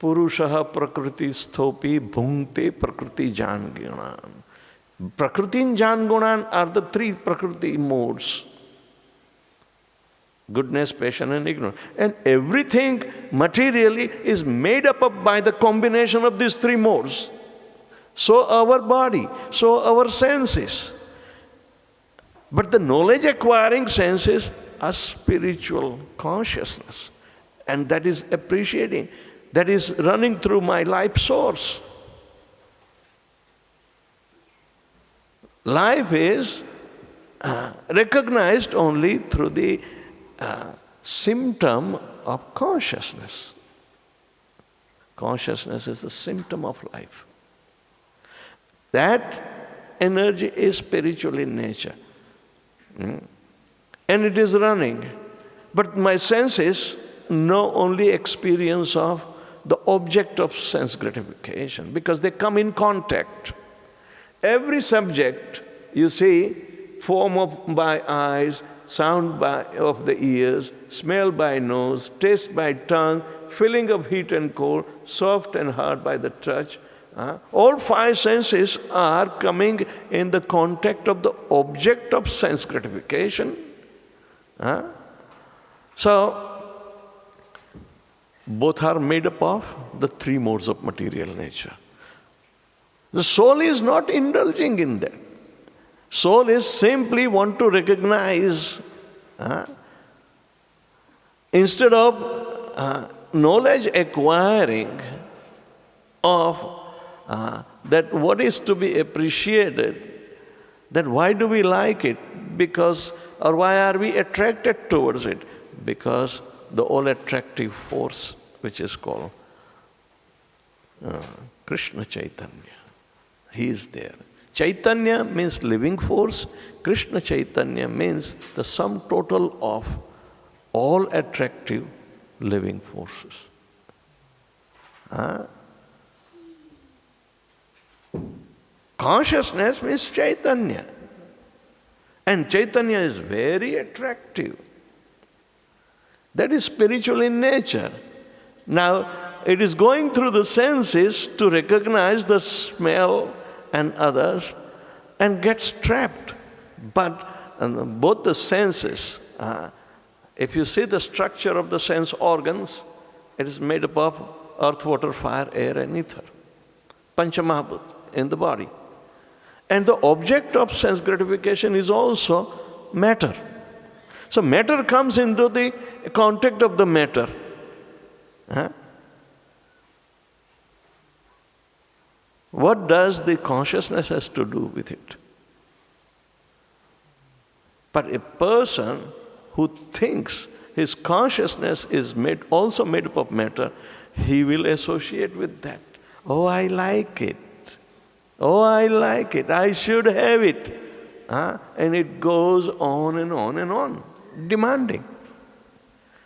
Purushaha prakriti sthopi bhungte prakriti jangunan. Prakriti and jangunan are the three prakriti modes. Goodness, passion and ignorance. And everything materially is made up by the combination of these three modes. So our body, so our senses. But the knowledge acquiring senses are spiritual consciousness. And that is appreciating. That is running through my life source. Life is recognized only through the symptom of consciousness. Consciousness is the symptom of life. That energy is spiritual in nature. And it is running. But my senses know only experience of the object of sense gratification because they come in contact. Every subject, you see, form by eyes, sound of the ears, smell by nose, taste by tongue, feeling of heat and cold, soft and hard by the touch, All five senses are coming in the contact of the object of sense gratification. So, both are made up of the three modes of material nature. The soul is not indulging in that. Soul is simply want to recognize, instead of knowledge acquiring of that what is to be appreciated, that why do we like it? Because, or why are we attracted towards it? Because the all attractive force which is called Krishna Chaitanya. He is there. Chaitanya means living force. Krishna Chaitanya means the sum total of all attractive living forces. Consciousness means Chaitanya. And Chaitanya is very attractive. That is spiritual in nature. Now, it is going through the senses to recognize the smell and others and gets trapped. But both the senses, if you see the structure of the sense organs, it is made up of earth, water, fire, air and ether. Panchamahabhut in the body. And the object of sense gratification is also matter. So matter comes into the contact of the matter. What does the consciousness has to do with it? But a person who thinks his consciousness is also made up of matter, he will associate with that. Oh, I like it. Oh, I like it. I should have it. And it goes on and on and on, demanding.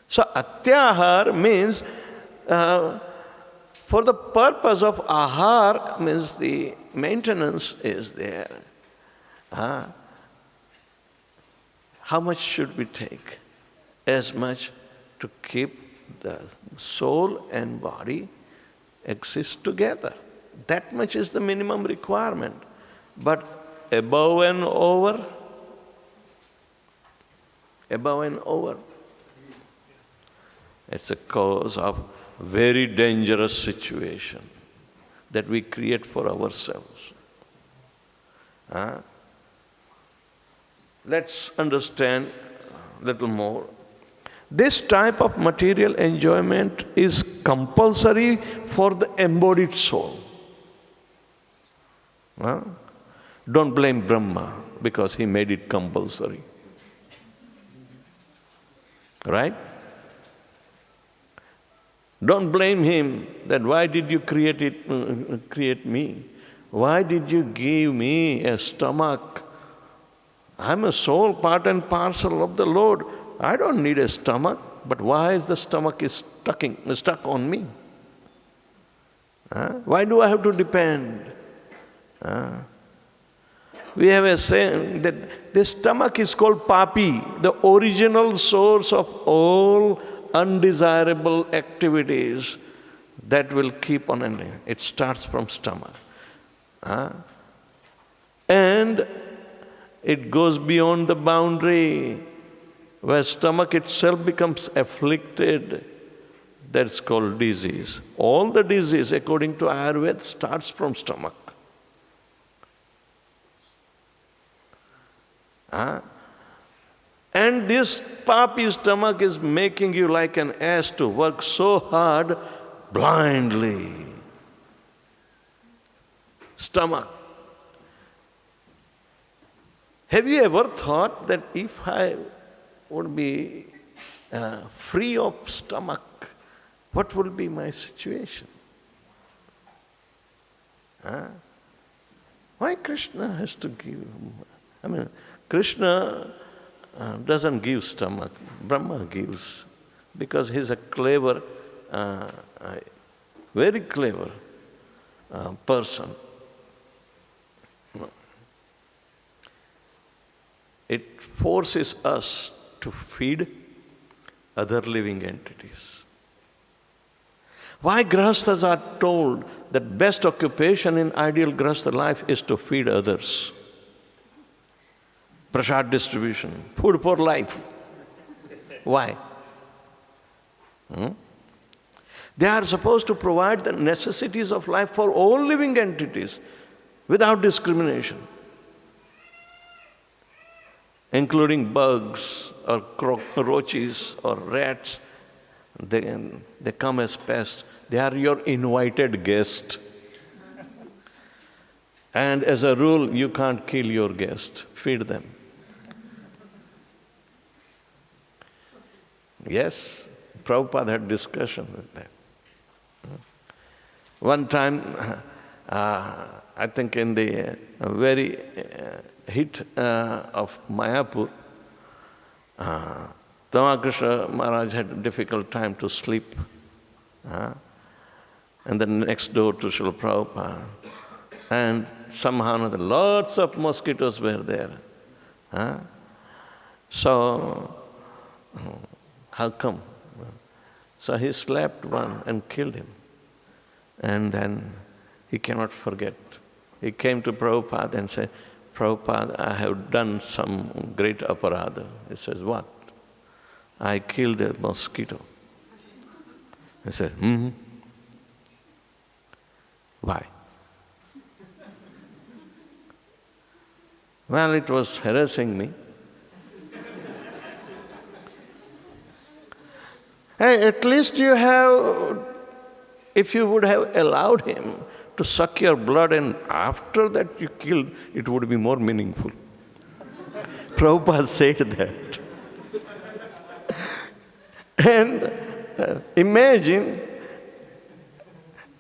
So Atyahara means for the purpose of ahar, means the maintenance is there. How much should we take? As much to keep the soul and body exist together. That much is the minimum requirement. But above and over, it's a cause of very dangerous situation that we create for ourselves. Let's understand a little more. This type of material enjoyment is compulsory for the embodied soul. Don't blame Brahma because he made it compulsory. Right? Don't blame him that why did you create me? Why did you give me a stomach? I'm a soul, part and parcel of the Lord. I don't need a stomach, but why is the stomach stuck on me? Why do I have to depend? We have a saying that the stomach is called papi, the original source of all undesirable activities that will keep on ending. It starts from stomach. And it goes beyond the boundary where stomach itself becomes afflicted. That's called disease. All the disease, according to Ayurveda, starts from stomach. And this papi stomach is making you like an ass to work so hard blindly. Stomach. Have you ever thought that if I would be free of stomach, what will be my situation? Why Krishna has to give? Krishna doesn't give stomach, Brahma gives, because he's a clever, very clever person. It forces us to feed other living entities. Why grahasthas are told that best occupation in ideal grahastha life is to feed others? Prasad distribution, food for life. Why? They are supposed to provide the necessities of life for all living entities without discrimination, including bugs or roaches or rats. They come as pests. They are your invited guest. And as a rule, you can't kill your guest. Feed them. Yes, Prabhupada had discussion with that. One time, I think in the very heat of Mayapur, Krishna Maharaj had a difficult time to sleep. And then next door to Srila Prabhupada. And somehow or other, lots of mosquitoes were there. So, how come? So he slapped one and killed him. And then he cannot forget. He came to Prabhupada and said, Prabhupada, I have done some great aparadha. He says, what? I killed a mosquito. He said, Why? Well, it was harassing me. Hey, at least you have, if you would have allowed him to suck your blood and after that you killed, it would be more meaningful. Prabhupada said that. And imagine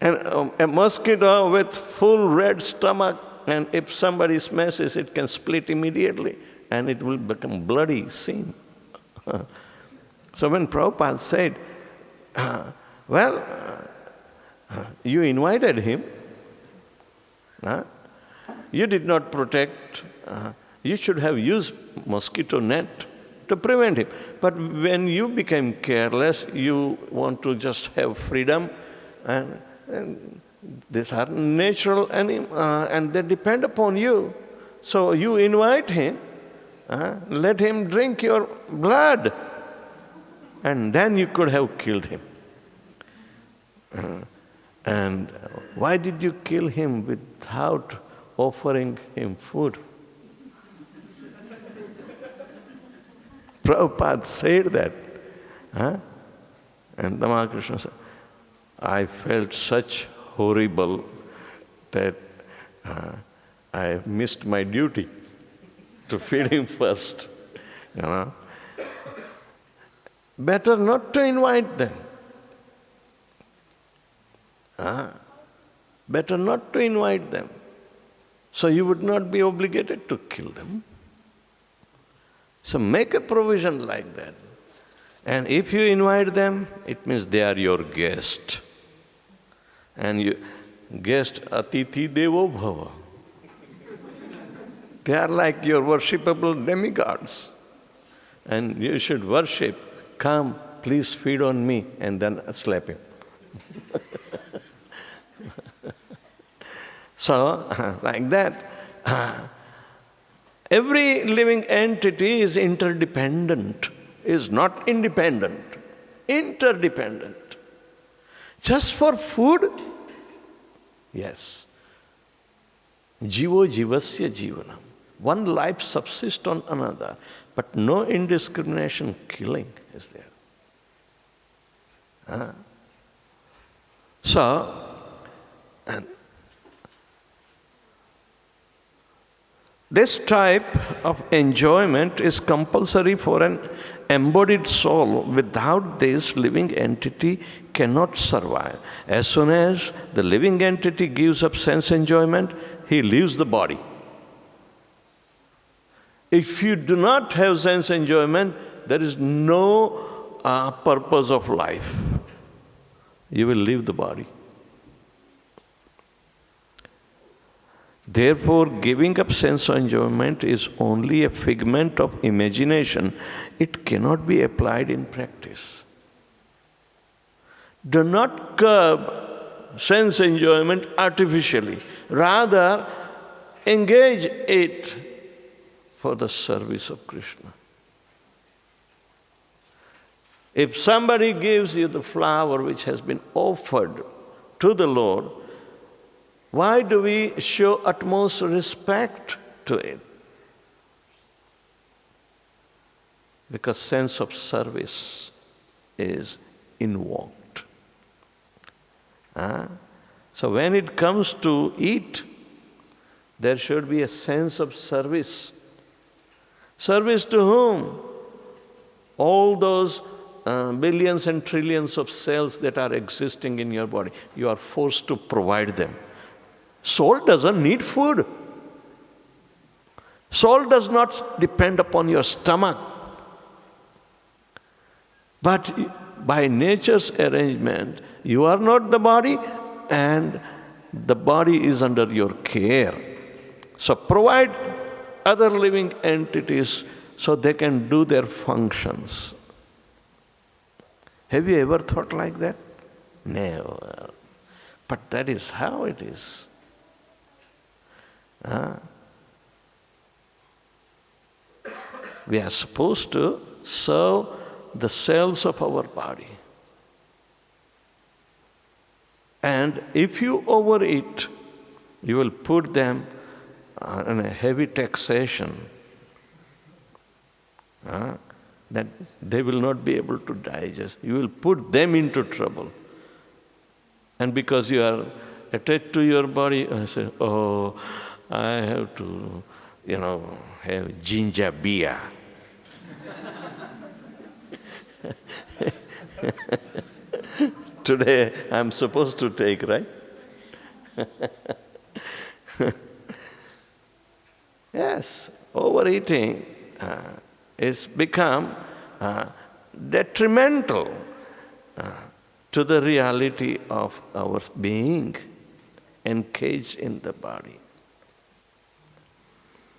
a mosquito with full red stomach, and if somebody smashes, it can split immediately and it will become bloody scene. So when Prabhupada said, you invited him, you did not protect, you should have used mosquito net to prevent him. But when you became careless, you want to just have freedom, and these are natural and they depend upon you. So you invite him, let him drink your blood, and then you could have killed him. And why did you kill him without offering him food? Prabhupada said that. And Krishna said, I felt such horrible that I missed my duty to feed him first. Better not to invite them. Better not to invite them. So you would not be obligated to kill them. So make a provision like that. And if you invite them, it means they are your guest. And you guest atithi devo bhava. They are like your worshipable demigods. And you should worship. Come, please feed on me, and then slap him. So, like that, every living entity is interdependent, is not independent, interdependent. Just for food? Yes. Jivo jivasya jivanam. One life subsists on another, but no indiscrimination killing is there. So, this type of enjoyment is compulsory for an embodied soul. Without this, living entity cannot survive. As soon as the living entity gives up sense enjoyment, he leaves the body. If you do not have sense enjoyment, there is no purpose of life. You will leave the body. Therefore, giving up sense enjoyment is only a figment of imagination. It cannot be applied in practice. Do not curb sense enjoyment artificially. Rather, engage it for the service of Krishna. If somebody gives you the flower which has been offered to the Lord, why do we show utmost respect to it? Because sense of service is invoked. So when it comes to eat, there should be a sense of service. Service to whom? All those billions and trillions of cells that are existing in your body. You are forced to provide them. Soul doesn't need food. Soul does not depend upon your stomach. But by nature's arrangement, you are not the body and the body is under your care. So provide other living entities so they can do their functions. Have you ever thought like that? Never. But that is how it is. We are supposed to serve the cells of our body. And if you overeat, you will put them in a heavy taxation that they will not be able to digest. You will put them into trouble. And because you are attached to your body, I say, oh, I have to, have ginger beer. Today I'm supposed to take, right? Yes, overeating is become detrimental to the reality of our being encaged in the body.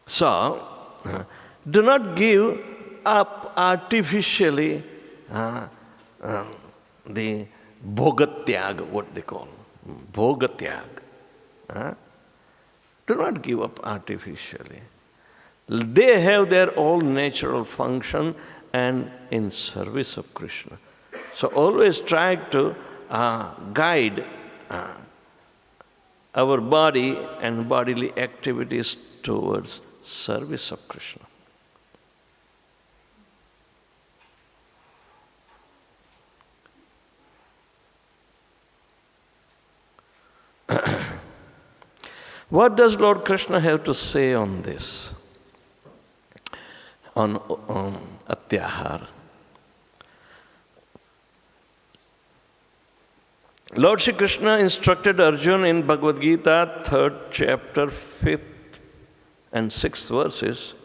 So, do not give up artificially the bhogatyag, what they call bhogatyag. Do not give up artificially. They have their own natural function and in service of Krishna. So always try to guide our body and bodily activities towards service of Krishna. What does Lord Krishna have to say on this? On Atyahara. Lord Shri Krishna instructed Arjuna in Bhagavad Gita, 3rd chapter, 5th and 6th verses.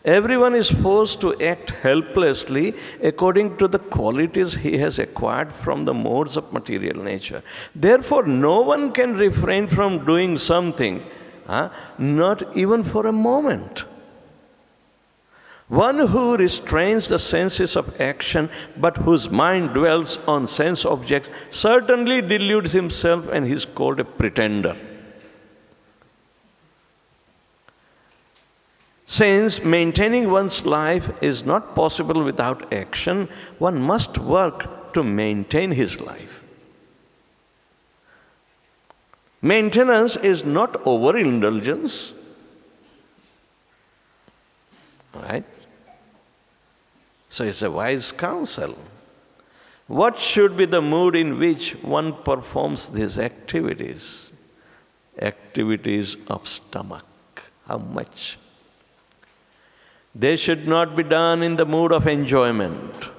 Everyone is forced to act helplessly according to the qualities he has acquired from the modes of material nature. Therefore, no one can refrain from doing something, not even for a moment. One who restrains the senses of action but whose mind dwells on sense objects certainly deludes himself and is called a pretender. Since maintaining one's life is not possible without action, one must work to maintain his life. Maintenance is not overindulgence. Right? So it's a wise counsel. What should be the mood in which one performs these activities? Activities of stomach. How much? They should not be done in the mood of enjoyment.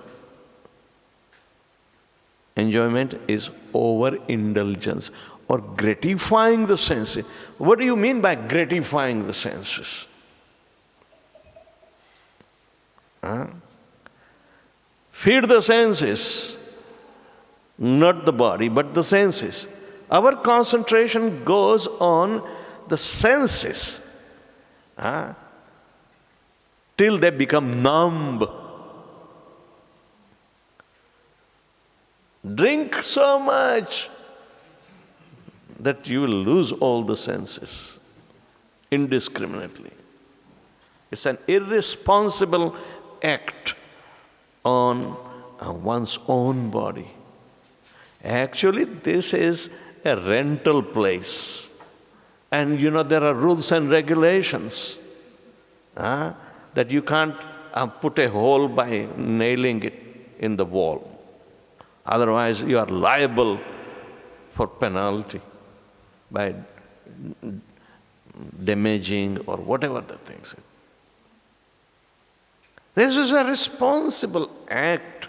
Enjoyment is overindulgence or gratifying the senses. What do you mean by gratifying the senses? Feed the senses, not the body, but the senses. Our concentration goes on the senses till they become numb. Drink so much that you will lose all the senses indiscriminately. It's an irresponsible act on one's own body. Actually, this is a rental place. And there are rules and regulations that you can't put a hole by nailing it in the wall. Otherwise, you are liable for penalty by damaging or whatever the things. This is a responsible act.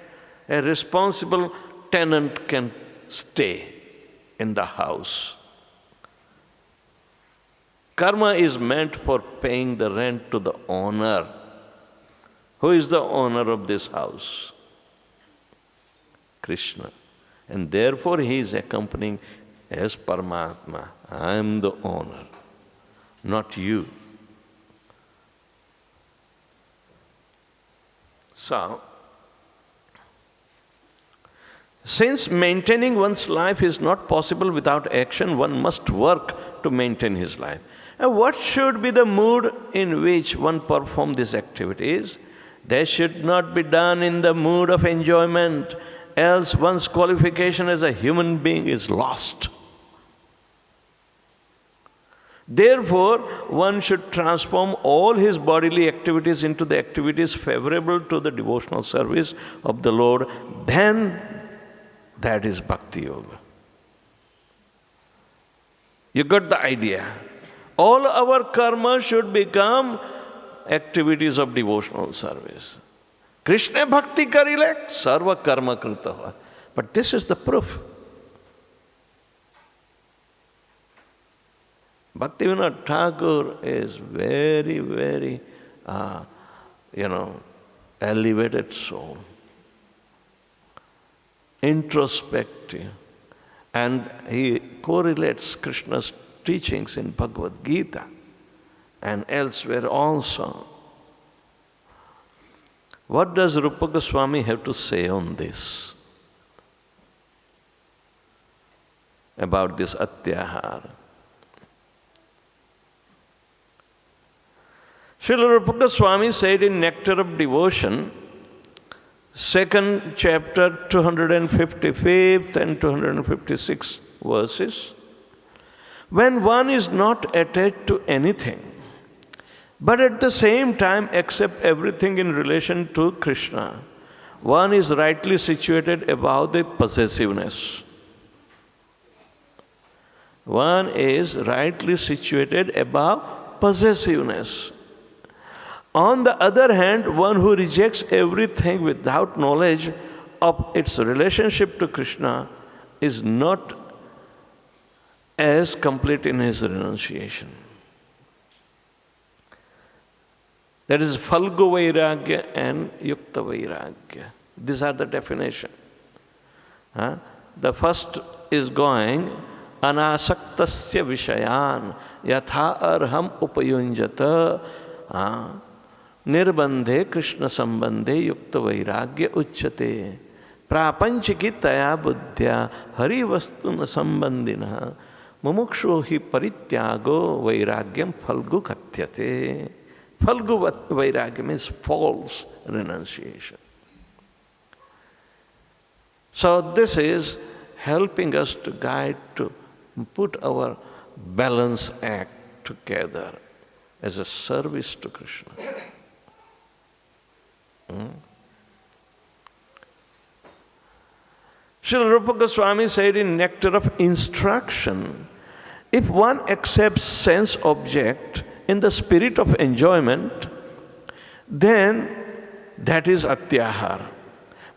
A responsible tenant can stay in the house. Karma is meant for paying the rent to the owner. Who is the owner of this house? Krishna. And therefore he is accompanying as Paramatma. I am the owner, not you. So, since maintaining one's life is not possible without action, one must work to maintain his life. And what should be the mood in which one performs these activities? They should not be done in the mood of enjoyment, else one's qualification as a human being is lost. Therefore, one should transform all his bodily activities into the activities favorable to the devotional service of the Lord. Then that is Bhakti Yoga. You got the idea? All our karma should become activities of devotional service. Krishna bhakti karile, sarva karma krita. But this is the proof. Bhaktivedanta Thakur is very, very, elevated soul, introspective, and he correlates Krishna's teachings in Bhagavad Gita and elsewhere also. What does Rupa Goswami have to say on this? About this Atyahara. Srila Rupa Goswami said in Nectar of Devotion, 2nd chapter, 255th and 256 verses, when one is not attached to anything, but at the same time accept everything in relation to Krishna, one is rightly situated above the possessiveness. One is rightly situated above possessiveness. On the other hand, one who rejects everything without knowledge of its relationship to Krishna is not as complete in his renunciation. That is Falgu Vairagya and Yukta Vairagya. These are the definition. The first is going, Anasaktasya Vishayan Yatha Arham Upayunjata Nirbandhe Krishna Sambandhe Yukta Vairagya Uchyate Prapanchiki Taya Buddhya Hari Vastuna Sambandina Mumukshu hi Parityago Vairagyam Falgu Katyate. Falgu Vairagya means false renunciation. So this is helping us to guide to put our balance act together as a service to Krishna. Srila Rupa Goswami said in Nectar of Instruction, if one accepts sense object in the spirit of enjoyment, then that is Atyahara.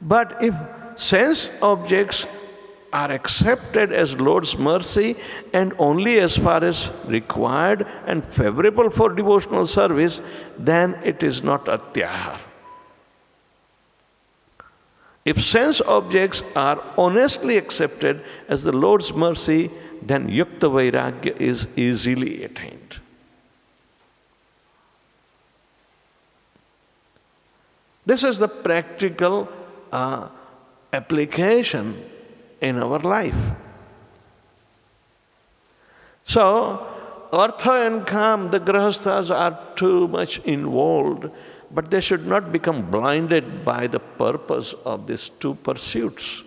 But if sense objects are accepted as Lord's mercy and only as far as required and favorable for devotional service, then it is not Atyahara. If sense objects are honestly accepted as the Lord's mercy, then Yukta Vairagya is easily attained. This is the practical application in our life. So, artha and kam, the grahasthas are too much involved, but they should not become blinded by the purpose of these two pursuits.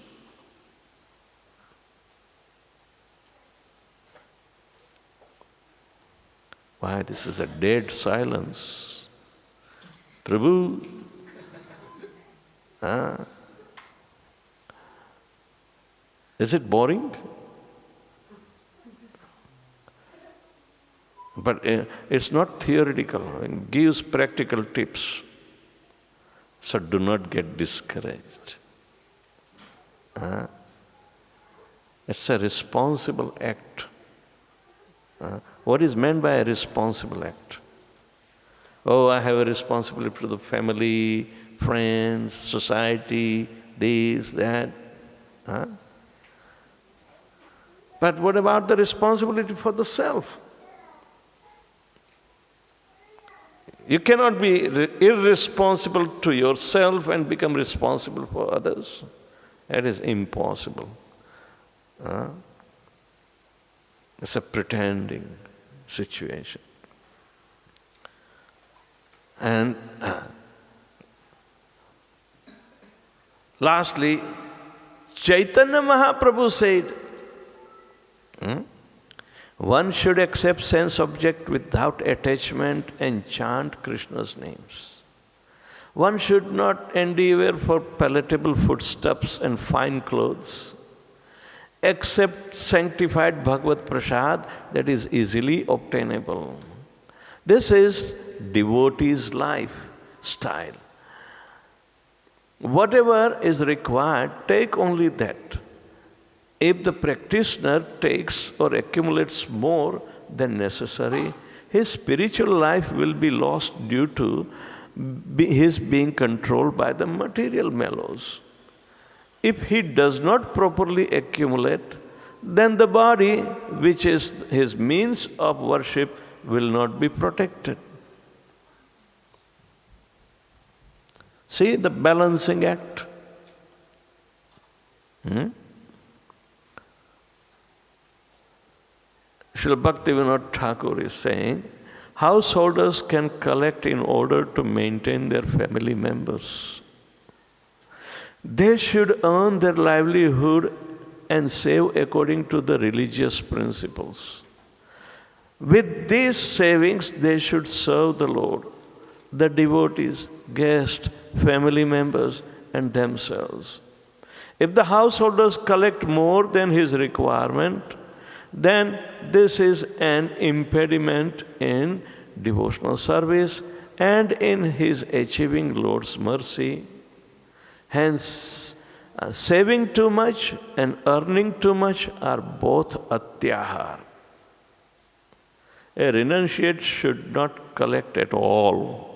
Why, this is a dead silence. Prabhu, is it boring? But it's not theoretical, it gives practical tips. So do not get discouraged. It's a responsible act. What is meant by a responsible act? Oh, I have a responsibility to the family, friends, society, this, that. But what about the responsibility for the self? You cannot be irresponsible to yourself and become responsible for others. That is impossible. It's a pretending situation. And lastly, Chaitanya Mahaprabhu said, one should accept sense object without attachment and chant Krishna's names. One should not endeavor for palatable foodstuffs and fine clothes. Accept sanctified Bhagavad Prasad that is easily obtainable. This is devotee's life style. Whatever is required, take only that. If the practitioner takes or accumulates more than necessary, his spiritual life will be lost due to his being controlled by the material mellows. If he does not properly accumulate, then the body, which is his means of worship, will not be protected. See the balancing act. Srila Bhaktivedanta Thakur is saying, householders can collect in order to maintain their family members. They should earn their livelihood and save according to the religious principles. With these savings, they should serve the Lord, the devotees, guests, family members, and themselves. If the householders collect more than his requirement, then this is an impediment in devotional service and in his achieving Lord's mercy. Hence, saving too much and earning too much are both Atyahara. A renunciate should not collect at all.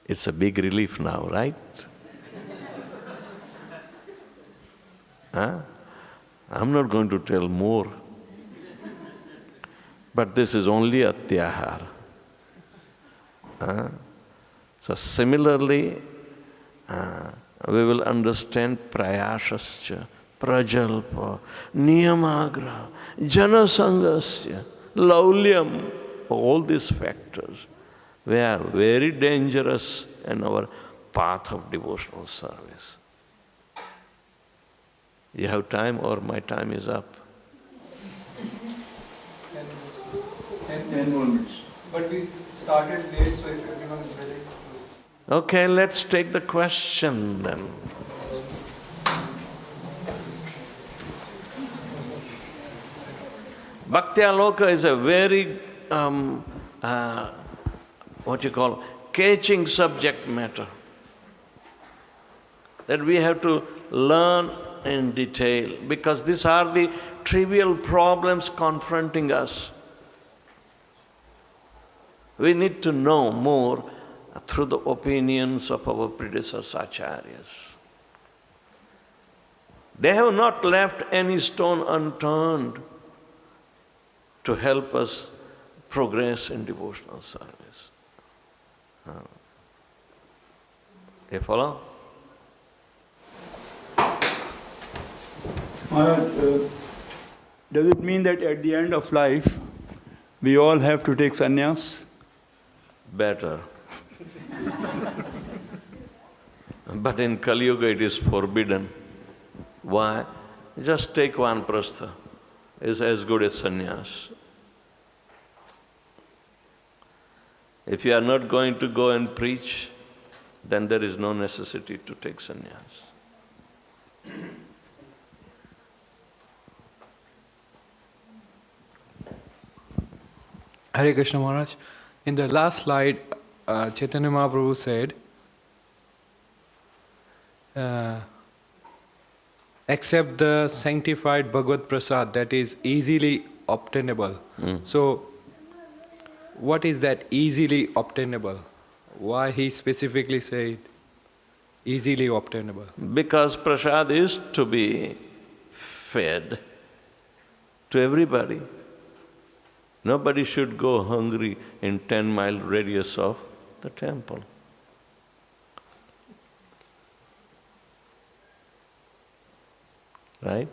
It's a big relief now, right? I'm not going to tell more. But this is only Atyahara. So similarly, we will understand prayasascha, prajalpa, niyamagra, janasangasya, laulyam, all these factors. They are very dangerous in our path of devotional service. You have time or my time is up? 10 more minutes. But we started late, so if everyone is ready. Okay, let's take the question then. Bhaktyaloka is a very, catching subject matter that we have to learn in detail, because these are the trivial problems confronting us. We need to know more through the opinions of our predecessors, acharyas. They have not left any stone unturned to help us progress in devotional service. You follow? Maharaj, does it mean that at the end of life, we all have to take sannyas? Better. But in Kali Yuga it is forbidden. Why? Just take vanaprastha. It's as good as sannyas. If you are not going to go and preach, then there is no necessity to take sannyas. Hare Krishna Maharaj. In the last slide, Chaitanya Mahaprabhu said, except the sanctified Bhagavad Prasad that is easily obtainable. So, what is that easily obtainable? Why he specifically said easily obtainable? Because prasad is to be fed to everybody. Nobody should go hungry in 10-mile radius of the temple. Right?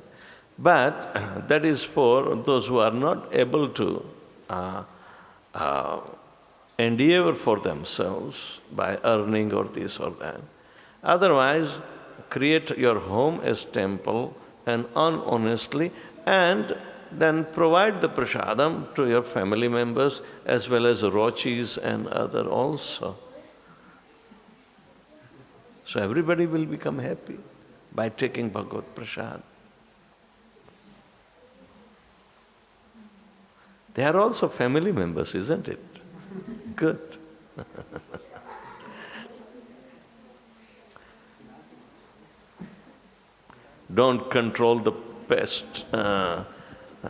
But that is for those who are not able to endeavor for themselves by earning or this or that. Otherwise, create your home as temple and earn honestly, and then provide the prasadam to your family members as well as rochis and other also. So everybody will become happy by taking Bhagavad Prasad. They are also family members, isn't it? Good. Don't control the pest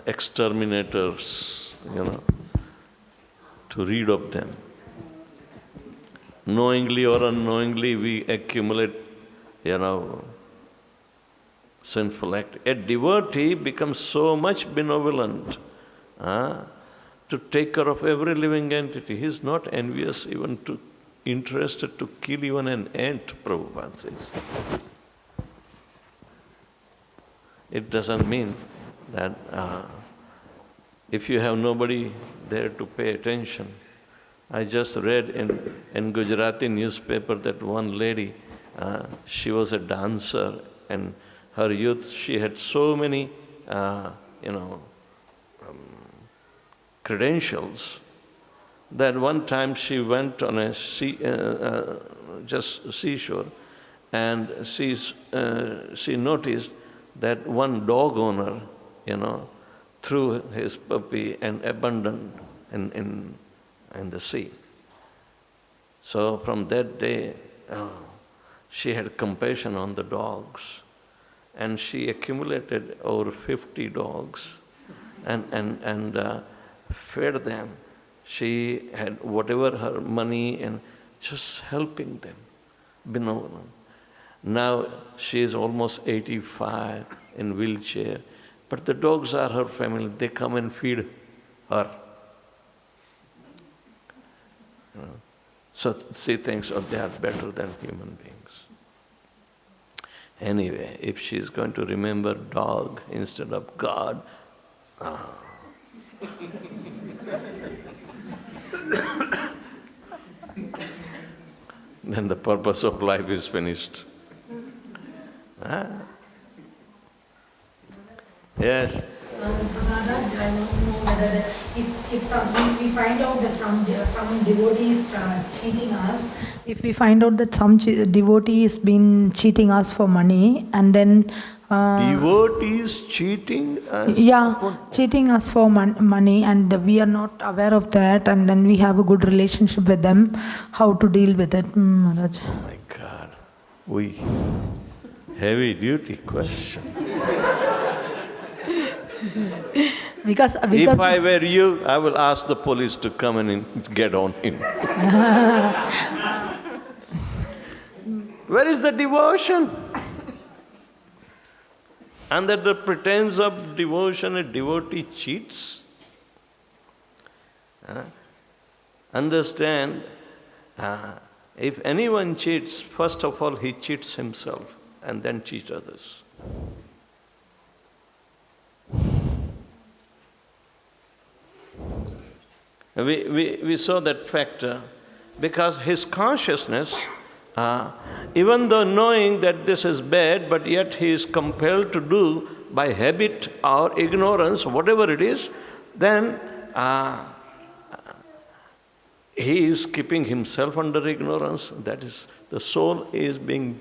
exterminators, to rid of them. Knowingly or unknowingly we accumulate, sinful act. A devotee becomes so much benevolent to take care of every living entity. He is not envious, even interested to kill even an ant, Prabhupada says. It doesn't mean that if you have nobody there to pay attention. I just read in Gujarati newspaper that one lady, she was a dancer, and her youth, she had so many, credentials that one time she went on a seashore, and she noticed that one dog owner, threw his puppy and abandoned in the sea. So from that day, she had compassion on the dogs, and she accumulated over 50 dogs and fed them. She had whatever her money and just helping them, benevolent. Now she is almost 85 in wheelchair, but the dogs are her family. They come and feed her. So she thinks, they are better than human beings. Anyway, if she is going to remember dog instead of God, then the purpose of life is finished. Yes. Maharaj, I want to know whether if we find out that some devotees cheating us, if we find out that some devotee has been cheating us for money, and then devotees cheating us? Yeah, cheating us for money, and we are not aware of that, and then we have a good relationship with them, how to deal with it, Maharaj? Oh my God, heavy duty question. Because if I were you, I will ask the police to come and get on him. Where is the devotion? Under the pretense of devotion, a devotee cheats. Understand, if anyone cheats, first of all he cheats himself and then cheats others. We saw that factor because his consciousness, even though knowing that this is bad, but yet he is compelled to do by habit or ignorance, whatever it is, then he is keeping himself under ignorance. That is, the soul is being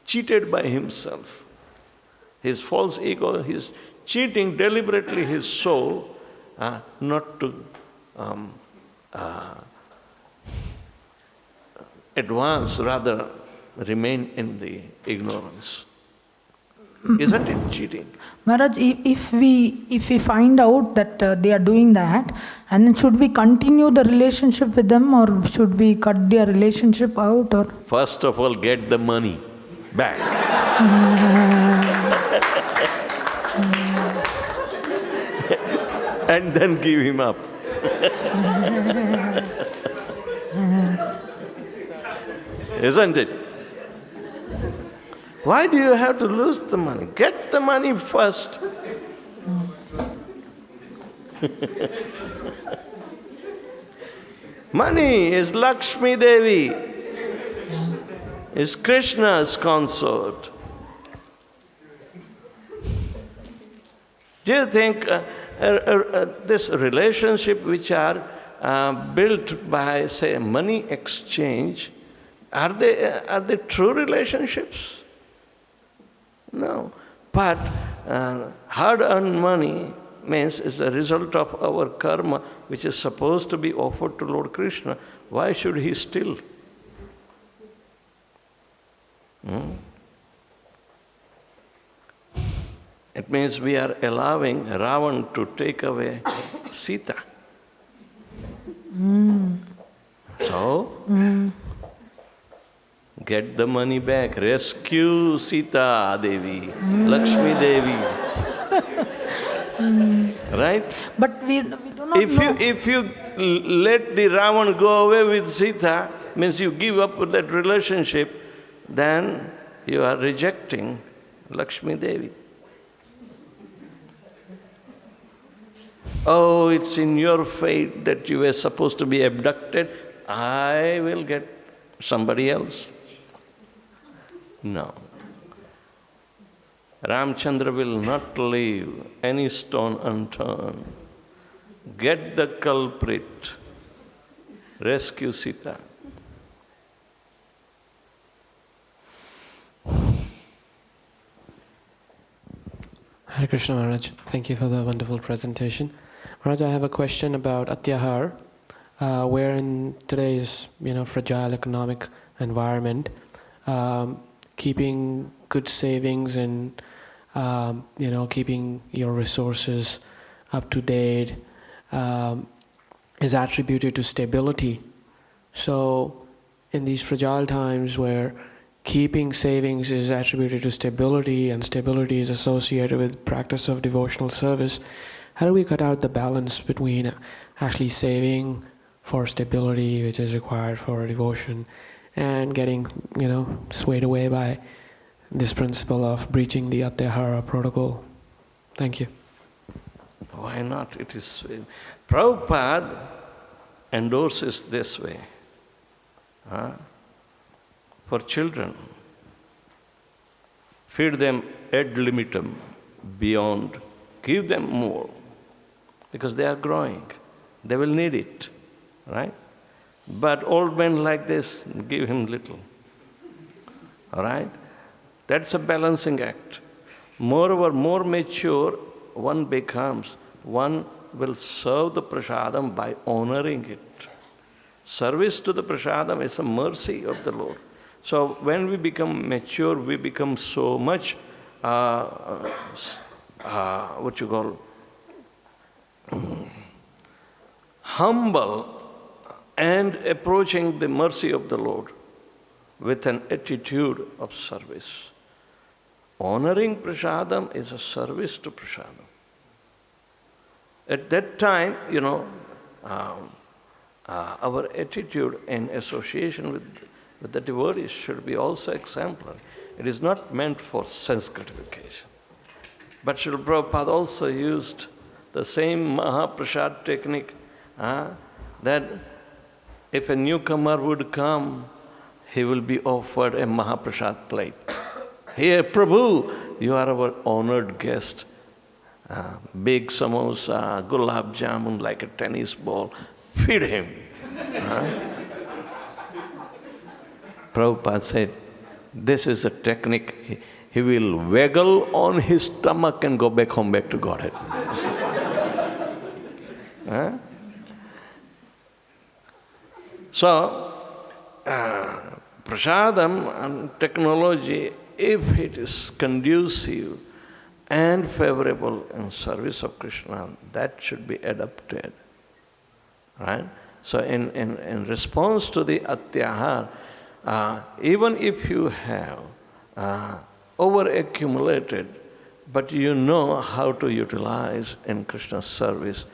cheated by himself. His false ego, he is cheating deliberately his soul not to advance, rather remain in the ignorance. Isn't it cheating? Maharaj, if we find out that they are doing that, and then should we continue the relationship with them, or should we cut their relationship out? Or First of all, get the money back. And then give him up. Isn't it? Why do you have to lose the money? Get the money first. Money is Lakshmi Devi, is Krishna's consort. Do you think this relationship which are built by, say, money exchange, are they true relationships? No. But hard-earned money means it's a result of our karma, which is supposed to be offered to Lord Krishna. Why should he steal? It means we are allowing Ravan to take away Sita. So, get the money back, rescue Sita Devi, Lakshmi Devi. Right? but we do not know. If you let the Ravan go away with Sita, means you give up with that relationship, then you are rejecting Lakshmi Devi. Oh, it's in your fate that you were supposed to be abducted. I will get somebody else. No. Ramchandra will not leave any stone unturned. Get the culprit. Rescue Sita. Hare Krishna Maharaj, thank you for the wonderful presentation. Maharaj, I have a question about Atyahara, where in today's fragile economic environment, keeping good savings and keeping your resources up to date is attributed to stability. So in these fragile times where keeping savings is attributed to stability and stability is associated with practice of devotional service, how do we cut out the balance between actually saving for stability, which is required for devotion, and getting, swayed away by this principle of breaching the Atyahara protocol? Thank you. Why not? It is. Prabhupada endorses this way. For children, feed them ad libitum, beyond, give them more, because they are growing. They will need it, right? But old men like this, give him little. All right? That's a balancing act. Moreover, more mature one becomes, one will serve the prasadam by honoring it. Service to the prasadam is a mercy of the Lord. So when we become mature, we become so much, humble and approaching the mercy of the Lord with an attitude of service. Honoring prasadam is a service to prasadam. At that time, our attitude and association with the devotees should be also exemplary. It is not meant for sense gratification. But Srila Prabhupada also used the same Mahaprasad technique, that if a newcomer would come, he will be offered a Mahaprasad plate. Here, Prabhu, you are our honored guest. Big samosa, gulab jamun like a tennis ball. Feed him. Prabhupada said, this is a technique. He will waggle on his stomach and go back home, back to Godhead. So, prasadam and technology, if it is conducive and favorable in service of Krishna, that should be adopted. Right? So in response to the Atyahara, even if you have over-accumulated, but you know how to utilize in Krishna's service,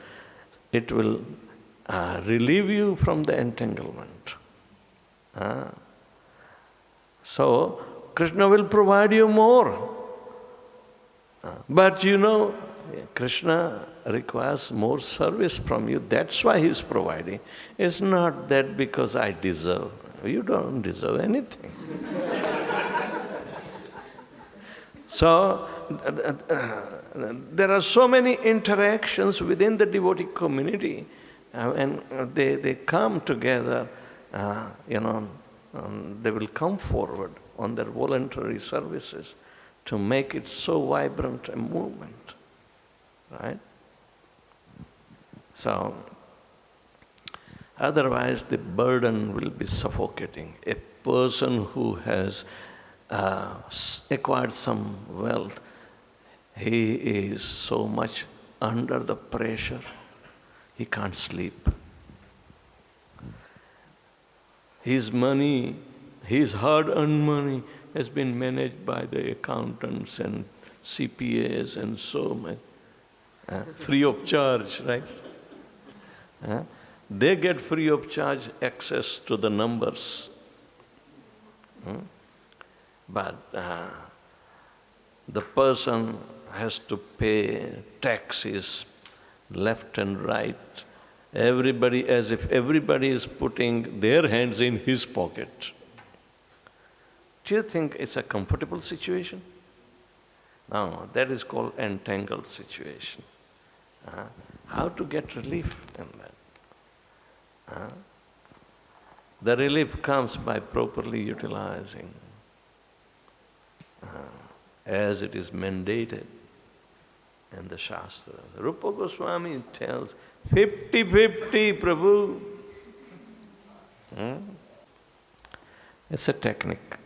it will relieve you from the entanglement. So, Krishna will provide you more. But you know, Krishna requires more service from you. That's why He's providing. It's not that because I deserve. You don't deserve anything. So, there are so many interactions within the devotee community, and they come together, they will come forward on their voluntary services to make it so vibrant a movement, right? So, otherwise the burden will be suffocating. A person who has acquired some wealth, he is so much under the pressure, he can't sleep. His money, his hard-earned money has been managed by the accountants and CPAs and so much, free of charge, right? They get free of charge access to the numbers. But the person has to pay taxes left and right. Everybody, as if everybody is putting their hands in his pocket. Do you think it's a comfortable situation? No, that is called entangled situation. How to get relief in that? The relief comes by properly utilizing as it is mandated in the Shastra. Rupa Goswami tells 50-50, Prabhu. It's a technique.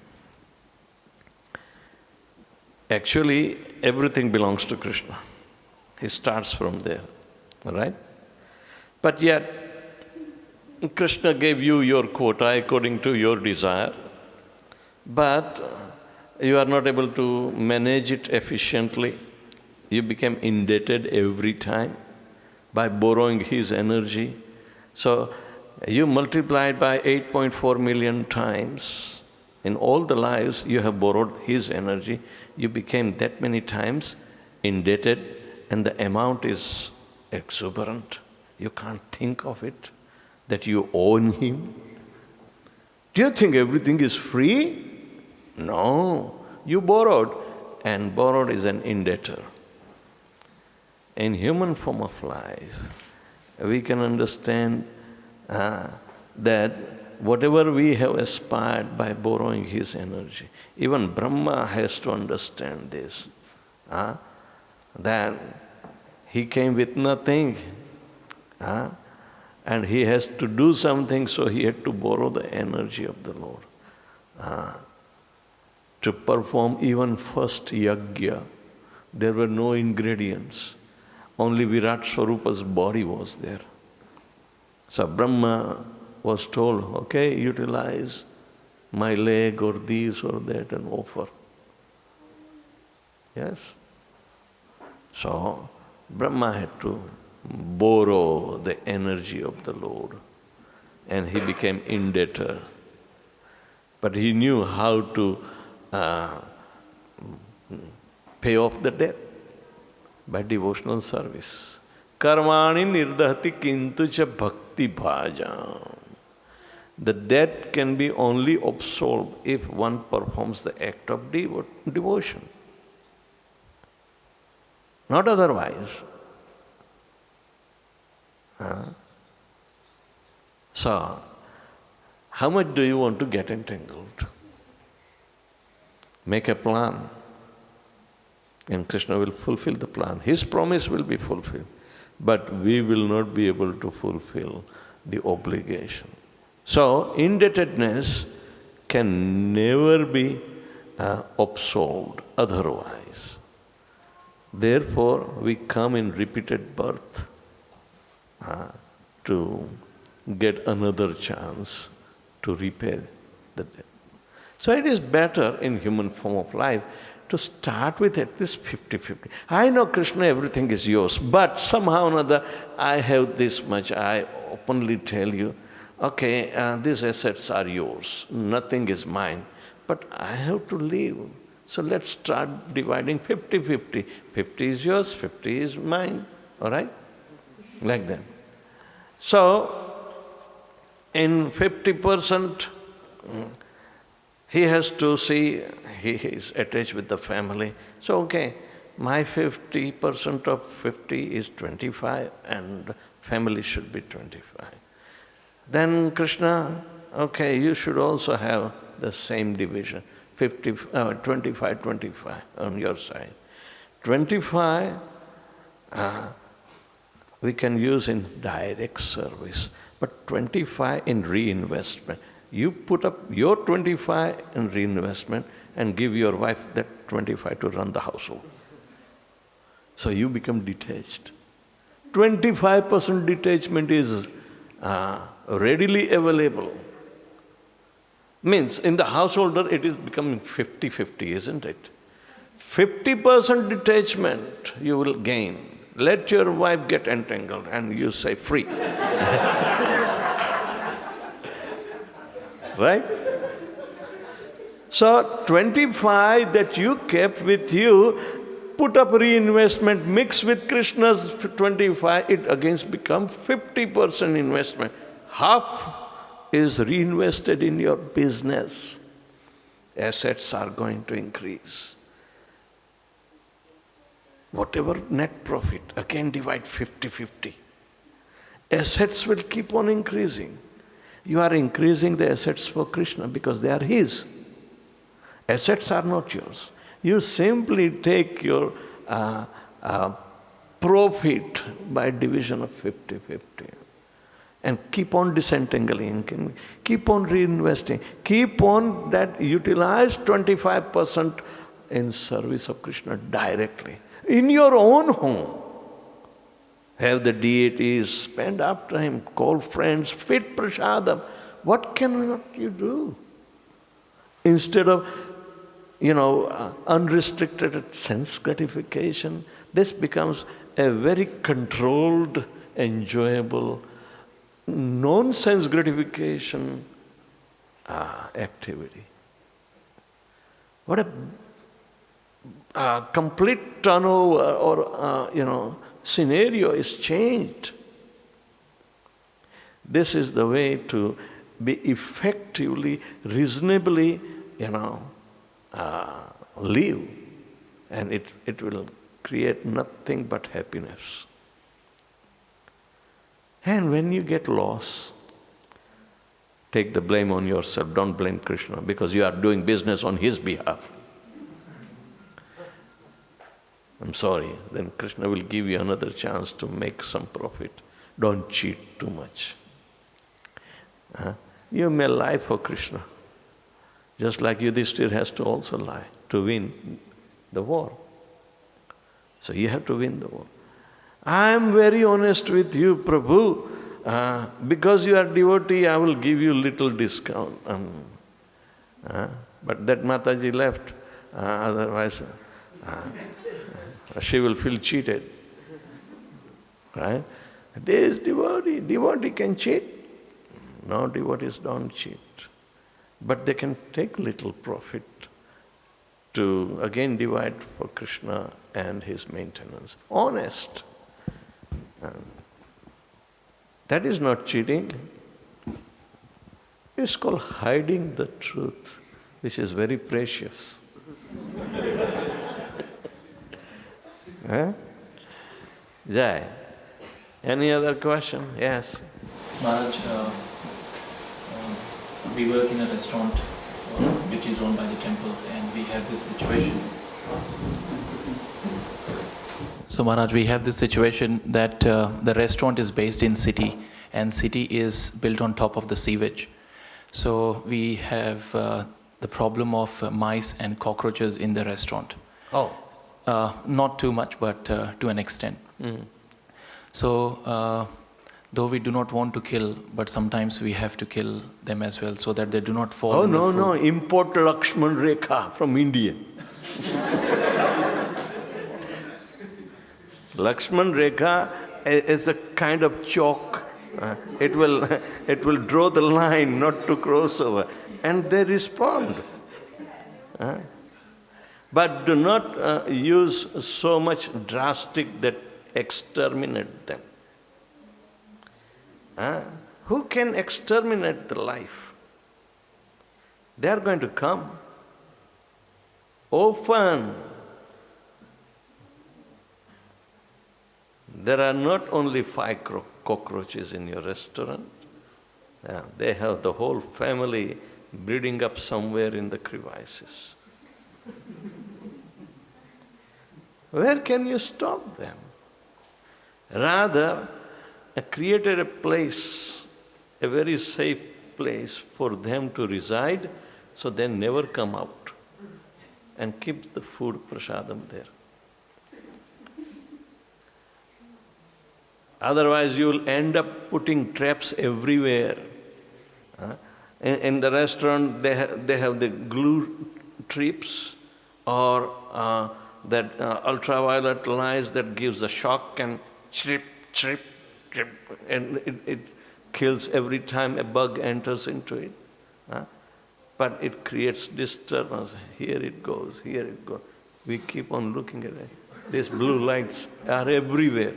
Actually, everything belongs to Krishna. He starts from there, right? But yet, Krishna gave you your quota according to your desire, but you are not able to manage it efficiently. You become indebted every time by borrowing his energy. So you multiplied by 8.4 million times. In all the lives you have borrowed his energy, you became that many times indebted, and the amount is exuberant. You can't think of it, that you own him. Do you think everything is free? No. You borrowed, and borrowed is an indebtor. In human form of life, we can understand that whatever we have aspired by borrowing his energy, even Brahma has to understand this, that he came with nothing, and he has to do something, so he had to borrow the energy of the Lord. To perform even first yajna, there were no ingredients. Only Virat Swarupa's body was there. So Brahma was told, okay, utilize my leg or this or that and offer. Yes. So Brahma had to borrow the energy of the Lord. And he became indebted. But he knew how to pay off the debt by devotional service. Karmani nirdhati kintu cha bhakti bhajam. The debt can be only absolved if one performs the act of devotion. Not otherwise. So, how much do you want to get entangled? Make a plan. And Krishna will fulfill the plan. His promise will be fulfilled. But we will not be able to fulfill the obligation. So, indebtedness can never be absolved otherwise. Therefore, we come in repeated birth to get another chance to repay the debt. So it is better in human form of life to start with at least 50-50. I know, Krishna, everything is yours, but somehow or another I have this much. I openly tell you, okay, these assets are yours, nothing is mine, but I have to live. So let's start dividing 50-50. 50 is yours, 50 is mine, all right? Like that. So, in 50%, he has to see he is attached with the family. So, okay, my 50% of 50 is 25 and family should be 25. Then Krishna, okay, you should also have the same division, 25-25 on your side. 25 we can use in direct service, but 25 in reinvestment. You put up your 25 in reinvestment and give your wife that 25 to run the household. So you become detached. 25% detachment is readily available. Means in the householder it is becoming 50-50, isn't it? 50% detachment you will gain. Let your wife get entangled and you say free. Right? So 25 that you kept with you, put up reinvestment, mix with Krishna's 25, it again becomes 50% investment. Half is reinvested in your business. Assets are going to increase. Whatever net profit, again divide 50-50. Assets will keep on increasing. You are increasing the assets for Krishna because they are his. Assets are not yours. You simply take your profit by division of 50-50 and keep on disentangling, keep on reinvesting, keep on that utilize 25% in service of Krishna directly. In your own home, have the deities, spend after him, call friends, feed prasadam. What cannot you do? Instead of, unrestricted sense gratification, this becomes a very controlled, enjoyable, non-sense gratification activity. What a complete turnover or, scenario is changed. This is the way to be effectively, reasonably, live. And it will create nothing but happiness. And when you get lost, take the blame on yourself. Don't blame Krishna because you are doing business on his behalf. I'm sorry, then Krishna will give you another chance to make some profit. Don't cheat too much. You may lie for Krishna, just like Yudhishthira has to also lie to win the war. So you have to win the war. I am very honest with you, Prabhu. Because you are devotee, I will give you little discount. But that Mataji left, otherwise she will feel cheated. right? This devotee can cheat. No, devotees don't cheat. But they can take little profit to again divide for Krishna and his maintenance. Honest. That is not cheating. It's called hiding the truth, which is very precious. Huh? Jai. Any other question? Yes. Maharaj, we work in a restaurant which is owned by the temple, and we have this situation. So Maharaj, we have this situation that the restaurant is based in city, and city is built on top of the sewage. So we have the problem of mice and cockroaches in the restaurant. Oh. Not too much, but to an extent. So, though we do not want to kill, but sometimes we have to kill them as well, so that they do not fall in the food. No, import Lakshman Rekha from India. Lakshman Rekha is a kind of chalk. It will draw the line not to cross over, and they respond. But do not use so much drastic that exterminate them. Who can exterminate the life? They are going to come. Often. There are not only 5 cockroaches in your restaurant. They have the whole family breeding up somewhere in the crevices. Where can you stop them? Rather, created a place, a very safe place for them to reside, so they never come out, and keep the food prasadam there. Otherwise, you will end up putting traps everywhere. In the restaurant, they have the glue trips, or that ultraviolet light that gives a shock and chirp, chirp, chirp, and it kills every time a bug enters into it. But it creates disturbance. Here it goes, here it goes. We keep on looking at it. These blue lights are everywhere.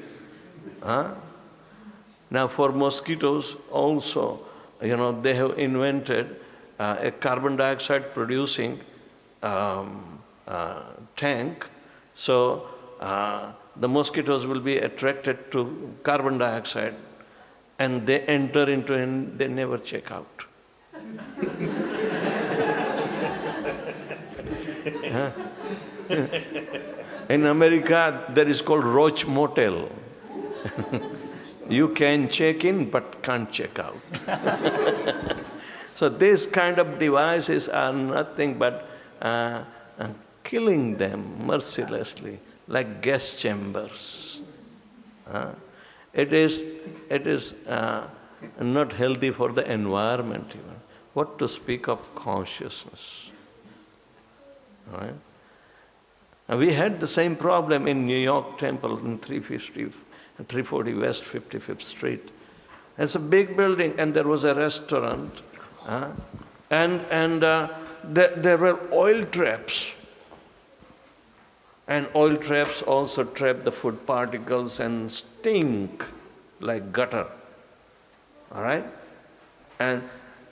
Now for mosquitoes also, they have invented a carbon dioxide producing tank. So the mosquitoes will be attracted to carbon dioxide, and they enter into it and they never check out. In America, there is called roach motel. You can check in but can't check out. So these kind of devices are nothing but killing them mercilessly, like gas chambers. It is not healthy for the environment even. What to speak of consciousness? Right? And we had the same problem in New York Temple in 340 West 55th Street. It's a big building, and there was a restaurant, and there were oil traps. And oil traps also trap the food particles and stink like gutter. All right? And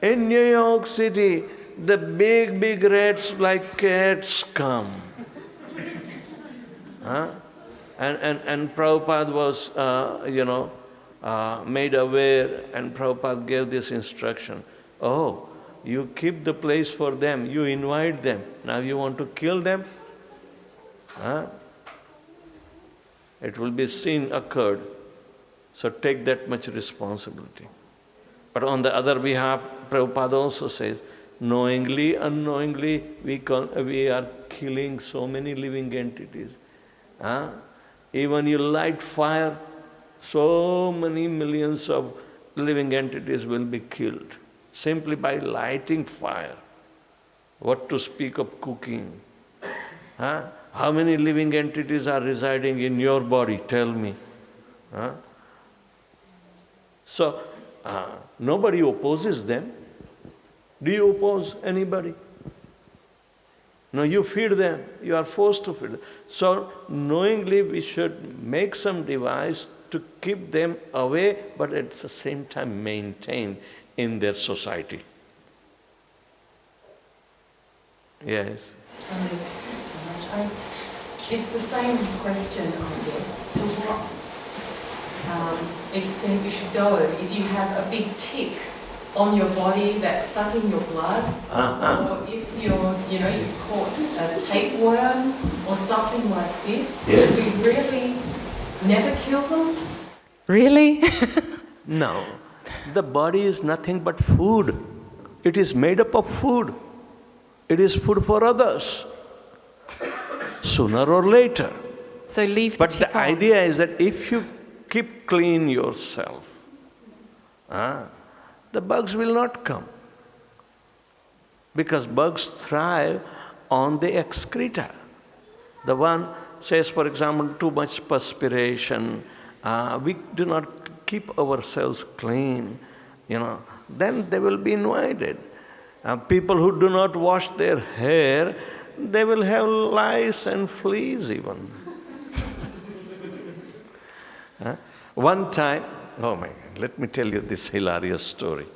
in New York City, the big rats like cats come. And Prabhupada was, made aware, and Prabhupada gave this instruction. Oh, you keep the place for them, you invite them. Now you want to kill them? It will be sin occurred. So take that much responsibility. But on the other behalf, Prabhupada also says, knowingly, unknowingly, we are killing so many living entities. Even you light fire, so many millions of living entities will be killed simply by lighting fire. What to speak of cooking? How many living entities are residing in your body? Tell me. So, nobody opposes them. Do you oppose anybody? No, you feed them. You are forced to feed them. So, knowingly we should make some device to keep them away, but at the same time maintain in their society. Yes? It's the same question, I guess. To what extent you should go if you have a big tick on your body that's sucking your blood, or if you've caught a tapeworm or something like this, Yes. should we really never kill them? Really? No. The body is nothing but food. It is made up of food. It is food for others. Sooner or later. So leave But the the tick on. idea is that if you keep clean yourself, the bugs will not come. Because bugs thrive on the excreta. The one says, for example, too much perspiration, we do not keep ourselves clean, then they will be invited. People who do not wash their hair, they will have lice and fleas even. One time, oh my God, let me tell you this hilarious story.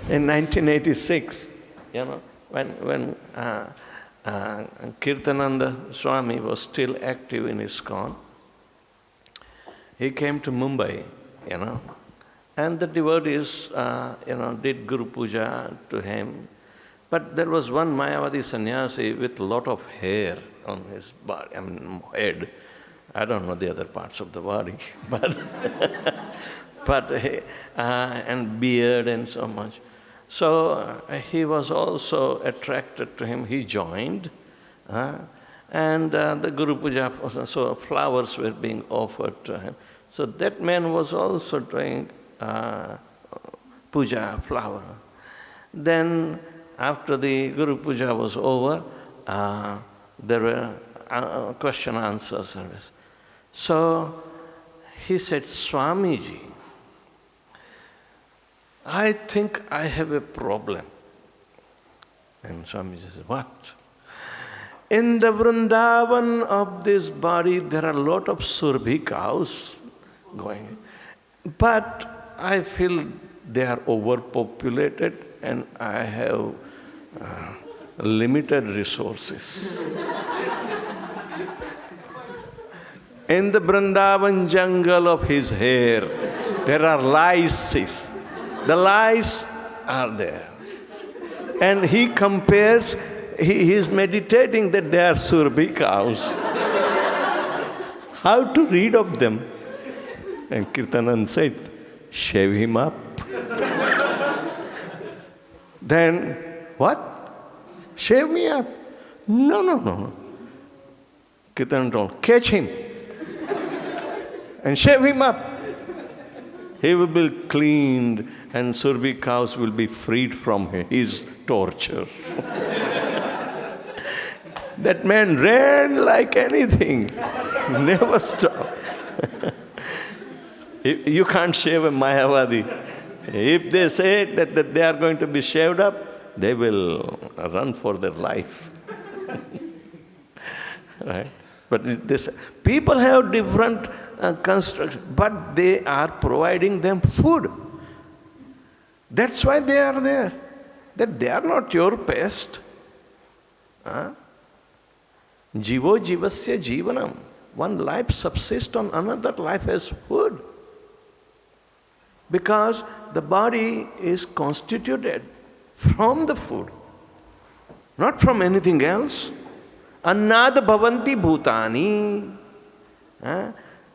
In 1986, when Kirtananda Swami was still active in ISKCON, he came to Mumbai, and the devotees, did Guru Puja to him. But there was one Mayavadi sannyasi with a lot of hair on his body, head. I don't know the other parts of the body, but and beard and so much. So he was also attracted to him. He joined, and the Guru Puja, so flowers were being offered to him. So that man was also doing puja, flower. Then after the Guru Puja was over, there were question answer service. So he said, Swamiji, I think I have a problem. And Swamiji says, what? In the Vrindavan of this body, there are a lot of Surbhi cows going. But I feel they are overpopulated and I have limited resources. In the Vrindavan jungle of his hair, there are lice. The lice are there. And he compares, he is meditating that they are Surbhi cows. How to rid of them? And Kirtanan said, shave him up. Then, what? Shave me up? No. Kirtanan told, catch him and shave him up. He will be cleaned and Surbhi cows will be freed from his torture. That man ran like anything, never stopped. You can't shave a Mayavadi. If they say that they are going to be shaved up, they will run for their life. Right? But people have different constructions, but they are providing them food. That's why they are there. That they are not your pest. Jivo jivasya jivanam. One life subsists on another life as food. Because the body is constituted from the food, not from anything else. Annad bhavanti bhutani.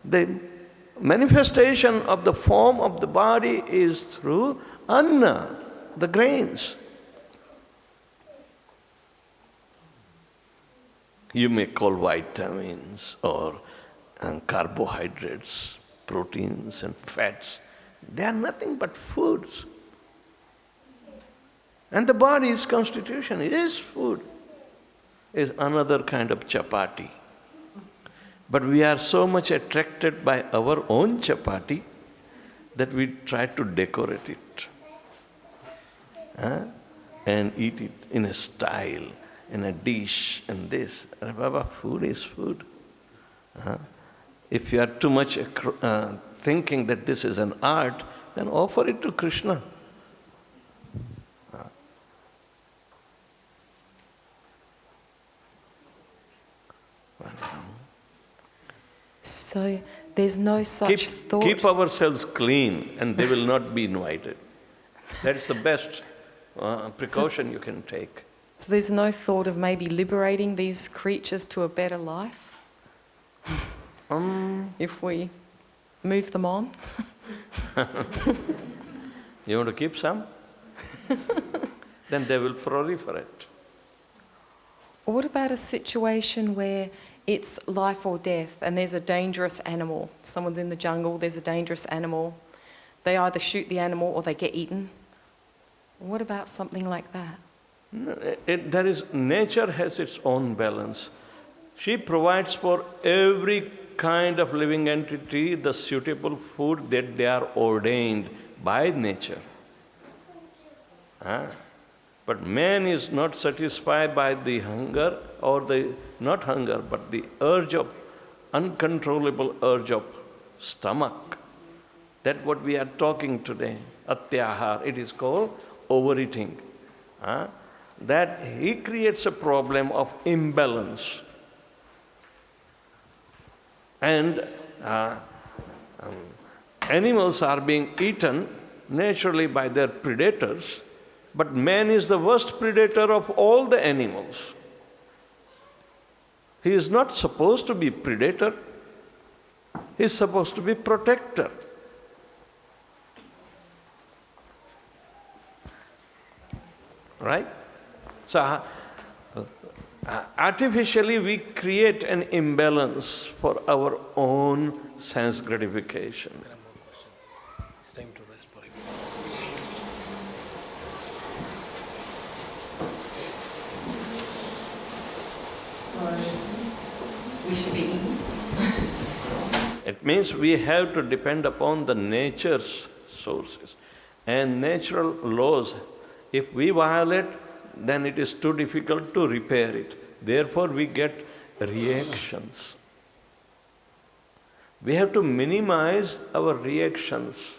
The manifestation of the form of the body is through anna, the grains. You may call vitamins or carbohydrates, proteins and fats. They are nothing but foods. And the body's constitution is food, is another kind of chapati. But we are so much attracted by our own chapati that we try to decorate it and eat it in a style, in a dish, and this. Baba, food is food. If you are too much thinking that this is an art, then offer it to Krishna. So there's no such thought. Keep ourselves clean and they will not be invited. That's the best precaution you can take. So there's no thought of maybe liberating these creatures to a better life? If we move them on? You want to keep some? Then they will proliferate. What about a situation where it's life or death and there's a dangerous animal? Someone's in the jungle, there's a dangerous animal. They either shoot the animal or they get eaten. What about something like that? Nature has its own balance. She provides for every kind of living entity the suitable food that they are ordained by nature. But man is not satisfied by the hunger or not hunger, but the uncontrollable urge of stomach. That's what we are talking today. Atyahara, it is called overeating. That he creates a problem of imbalance. And animals are being eaten naturally by their predators, but man is the worst predator of all the animals. He is not supposed to be predator. He is supposed to be protector. Right? So, artificially we create an imbalance for our own sense gratification. It's time to rest for So we should be eaten? It means we have to depend upon the nature's sources and natural laws. If we violate, then it is too difficult to repair it. Therefore, we get reactions. We have to minimize our reactions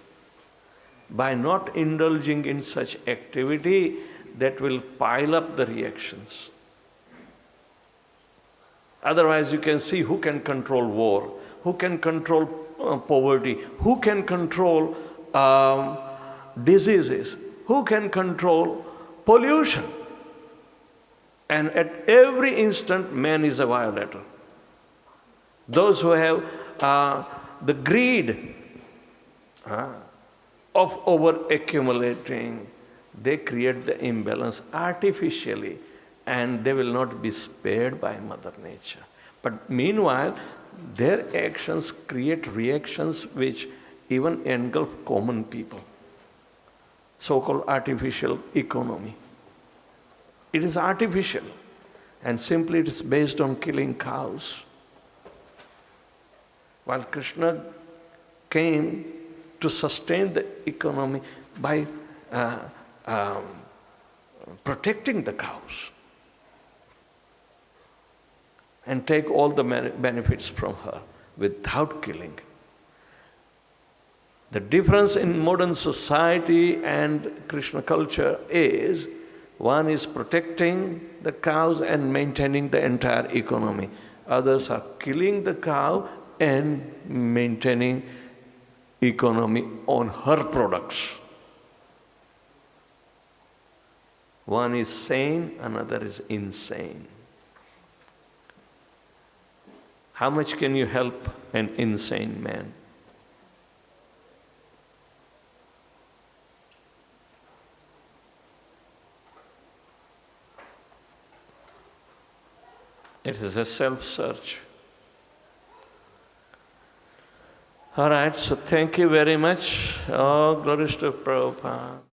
by not indulging in such activity that will pile up the reactions. Otherwise, you can see who can control war, who can control poverty, who can control diseases, who can control pollution. And at every instant, man is a violator. Those who have the greed of over-accumulating, they create the imbalance artificially, and they will not be spared by Mother Nature. But meanwhile, their actions create reactions which even engulf common people. So-called artificial economy. It is artificial, and simply it is based on killing cows. While Krishna came to sustain the economy by protecting the cows and take all the benefits from her without killing. The difference in modern society and Krishna culture is one is protecting the cows and maintaining the entire economy. Others are killing the cow and maintaining economy on her products. One is sane, another is insane. How much can you help an insane man? It is a self-search. All right, so thank you very much. Oh, glories to Prabhupada.